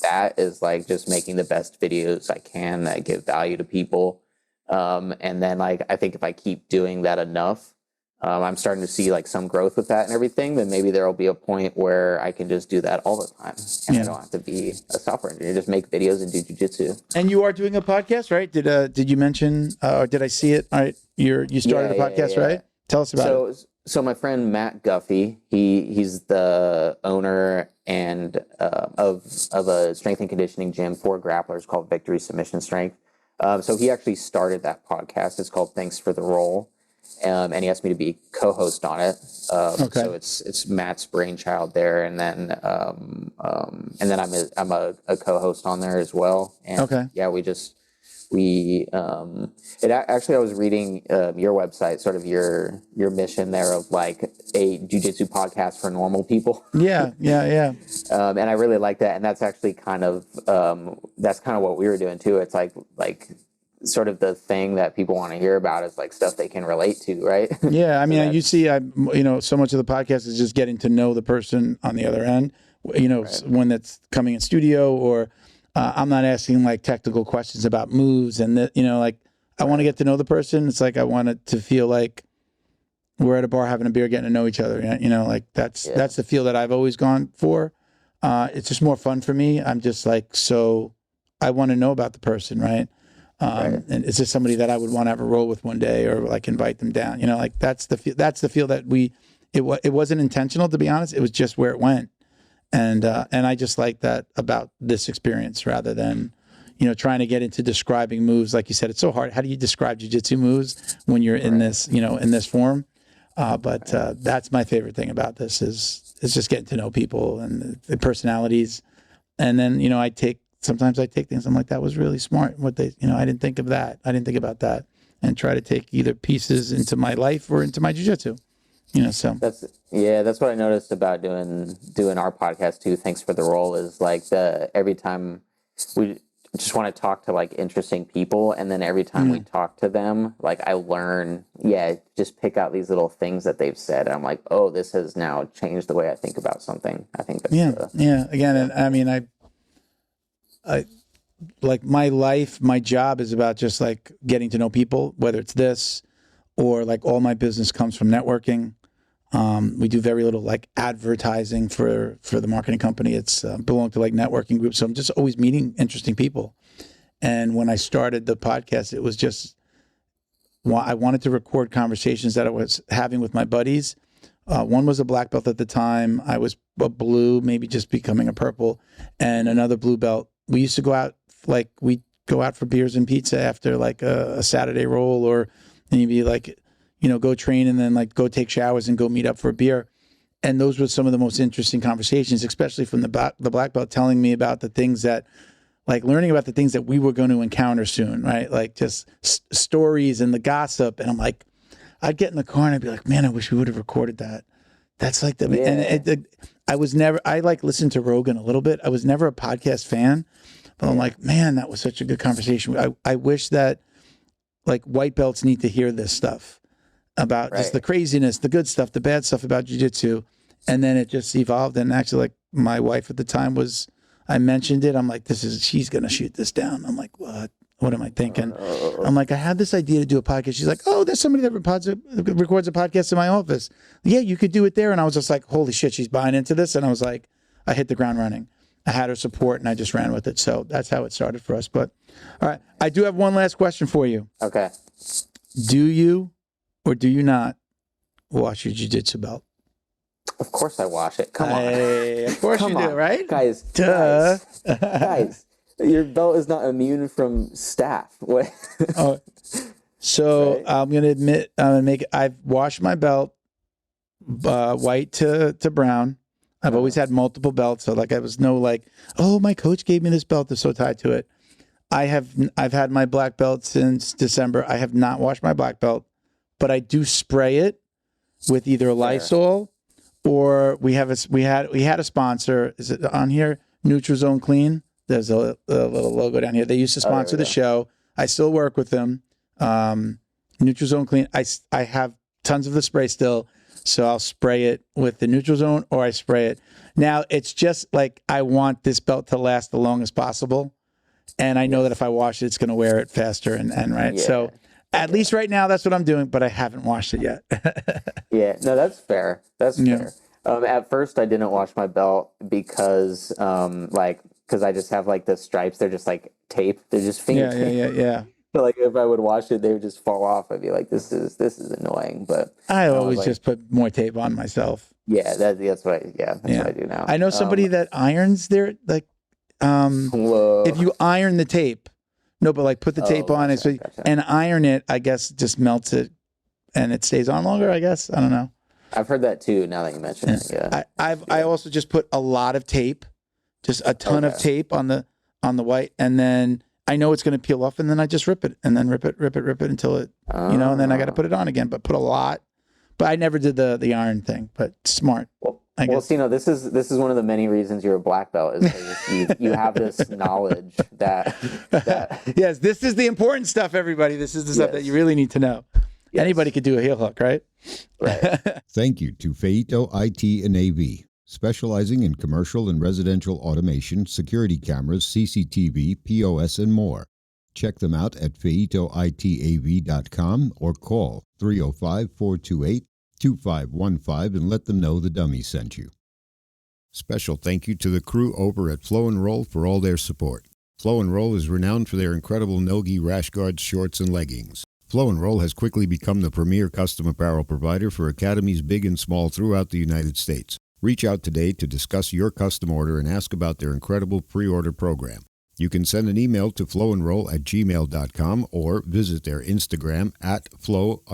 That is like just making the best videos I can that give value to people. And then like, I think if I keep doing that enough, I'm starting to see like some growth with that and everything, then maybe there'll be a point where I can just do that all the time. And I don't have to be a software engineer, just make videos and do jiu-jitsu. And you are doing a podcast, right? Did you mention, or did I see it? All right. You started a podcast, right? Tell us about it. So my friend Matt Guffey, he's the owner and of a strength and conditioning gym for grapplers called Victory Submission Strength. So he actually started that podcast. It's called Thanks for the Roll. And he asked me to be co-host on it. Okay. So it's Matt's brainchild there, and then I'm a co-host on there as well. And okay. Yeah, actually I was reading your website, sort of your mission there of like a jiu-jitsu podcast for normal people. Yeah. And I really like that, and that's actually kind of what we were doing too. It's like sort of the thing that people want to hear about is like stuff they can relate to, right? Yeah, I mean, you see, so much of the podcast is just getting to know the person on the other end. Right. When that's coming in studio, or I'm not asking like technical questions about moves, and like I want to get to know the person. It's like I want it to feel like we're at a bar having a beer, getting to know each other. Like that's the feel that I've always gone for. It's just more fun for me. I'm just like, so I want to know about the person, right? And is this somebody that I would want to have a roll with one day, or like invite them down? Like that's the feel that it wasn't intentional, to be honest. It was just where it went. And I just like that about this experience, rather than, trying to get into describing moves. Like you said, it's so hard. How do you describe jiu-jitsu moves when you're in this, in this form? But that's my favorite thing about this is just getting to know people and the personalities. And then, sometimes I take things, I'm like, that was really smart. I didn't think of that. I didn't think about that. And try to take either pieces into my life or into my jiu-jitsu, so. That's what I noticed about doing our podcast too. Thanks for the Roll is like every time we just want to talk to like interesting people. And then every time we talk to them, like I learn, just pick out these little things that they've said. And I'm like, oh, this has now changed the way I think about something. I think that's Again, and I mean, I like my life, my job is about just like getting to know people, whether it's this or like all my business comes from networking. We do very little like advertising for the marketing company. It's belong to like networking groups. So I'm just always meeting interesting people. And when I started the podcast, it was just, I wanted to record conversations that I was having with my buddies. One was a black belt at the time. I was a blue, maybe just becoming a purple, and another blue belt. We used to go out, like we'd go out for beers and pizza after like a Saturday roll, or maybe like, go train and then like go take showers and go meet up for a beer. And those were some of the most interesting conversations, especially from the black belt telling me about the things that, like learning about the things that we were going to encounter soon, right? Like just stories and the gossip. And I'm like, I'd get in the car and I'd be like, man, I wish we would have recorded that. That's like I like listened to Rogan a little bit. I was never a podcast fan, but I'm like, man, that was such a good conversation. I wish that like white belts need to hear this stuff about just the craziness, the good stuff, the bad stuff about jiu-jitsu. And then it just evolved. And actually, like my wife at the time I mentioned it. I'm like, she's going to shoot this down. I'm like, what? What am I thinking? I'm like, I had this idea to do a podcast. She's like, oh, there's somebody that records a podcast in my office. Yeah, you could do it there. And I was just like, holy shit, she's buying into this. And I was like, I hit the ground running. I had her support, and I just ran with it. So that's how it started for us. But all right, I do have one last question for you. Okay. Do you or do you not wash your jiu-jitsu belt? Of course I wash it. Come on. Of course you do, right? Guys, Duh. guys, your belt is not immune from staph. What? Oh, so Right. I'm gonna admit, I've washed my belt white to brown. I've always had multiple belts, so like I was no like, oh, my coach gave me this belt, they're so tied to it. I've had my black belt since December. I have not washed my black belt, but I do spray it with either Lysol or we had a sponsor. Is it on here? Nutrizone Clean. There's a little logo down here. They used to sponsor the show. I still work with them. Nutrizone Clean. I have tons of the spray still, so I'll spray it with the Nutrizone or I spray it. Now it's just like I want this belt to last the longest possible. And I know that if I wash it, it's going to wear it faster and right. Yeah. So at least right now, that's what I'm doing, but I haven't washed it yet. Yeah, no, that's fair. That's fair. At first, I didn't wash my belt because I just have like the stripes. They're just like tape. They're just finger tape. Yeah. So like if I would wash it, they would just fall off. I'd be like, this is annoying. But I always just put more tape on myself. Yeah, that's what I do now. I know somebody that irons their like. If you iron the tape, but like put the tape on it and iron it, I guess just melts it and it stays on longer. I guess I don't know. I've heard that too. Now that you mention it, yeah. I also just put a lot of tape, just a ton of tape on the white, and then I know it's going to peel off, and then I just rip it, and then rip it until it, and then I got to put it on again. But put a lot. But I never did the iron thing. But smart. Well, Sino, this is one of the many reasons you're a black belt is because you have this knowledge that yes, this is the important stuff, everybody. This is the stuff that you really need to know. Yes. Anybody could do a heel hook, right? Right. Thank you to Feito IT and AV, specializing in commercial and residential automation, security cameras, CCTV, POS, and more. Check them out at feitoitav.com or call 305-428-2515 and let them know the dummy sent you. Special thank you to the crew over at Flow and Roll for all their support. Flow and Roll is renowned for their incredible no-gi rash guards, shorts, and leggings. Flow and Roll has quickly become the premier custom apparel provider for academies big and small throughout the United States. Reach out today to discuss your custom order and ask about their incredible pre-order program. You can send an email to flowandroll@gmail.com or visit their Instagram at flow_n_roll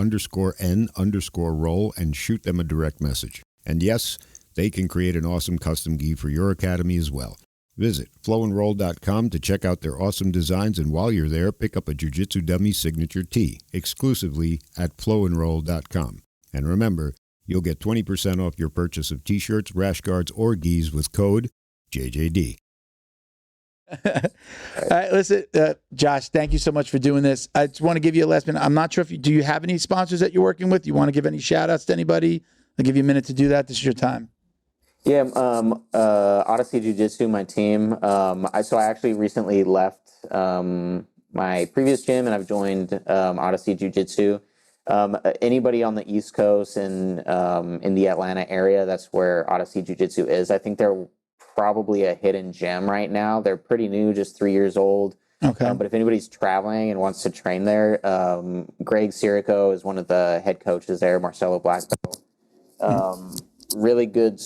and shoot them a direct message. And yes, they can create an awesome custom gi for your academy as well. Visit flowandroll.com to check out their awesome designs, and while you're there, pick up a Jiu-Jitsu Dummy signature tee exclusively at flowandroll.com. And remember, you'll get 20% off your purchase of t-shirts, rash guards, or gis with code JJD. All right, listen, Josh, thank you so much for doing this. I just want to give you a last minute. I'm not sure do you have any sponsors that you're working with? You want to give any shout outs to anybody? I'll give you a minute to do that. This is your time. Yeah, Odyssey Jiu-Jitsu, my team. I actually recently left my previous gym and I've joined Odyssey Jiu-Jitsu. Anybody on the East Coast and in the Atlanta area, that's where Odyssey Jiu-Jitsu is. I think they're probably a hidden gem right now. They're pretty new, just 3 years old. Okay. But if anybody's traveling and wants to train there, Greg Sirico is one of the head coaches there, Marcelo Black Belt. Really good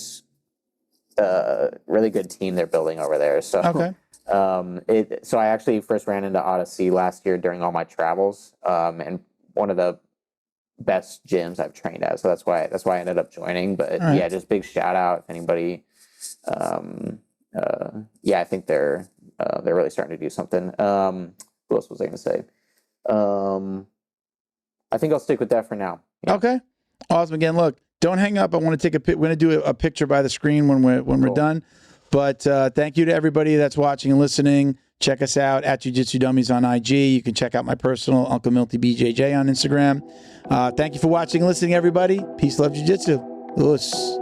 team they're building over there. So, okay. So I actually first ran into Odyssey last year during all my travels, and one of the best gyms I've trained at. So that's why I ended up joining. But yeah, just big shout out if anybody. I think they're really starting to do something. What else was I going to say? I think I'll stick with that for now. Yeah. Okay. Awesome. Again, look, don't hang up. I want to take we're going to do a picture by the screen when we're done. But thank you to everybody that's watching and listening. Check us out at Jiu-Jitsu Dummies on IG. You can check out my personal Uncle Milty BJJ on Instagram. Thank you for watching and listening, everybody. Peace, love, Jiu-Jitsu. Us.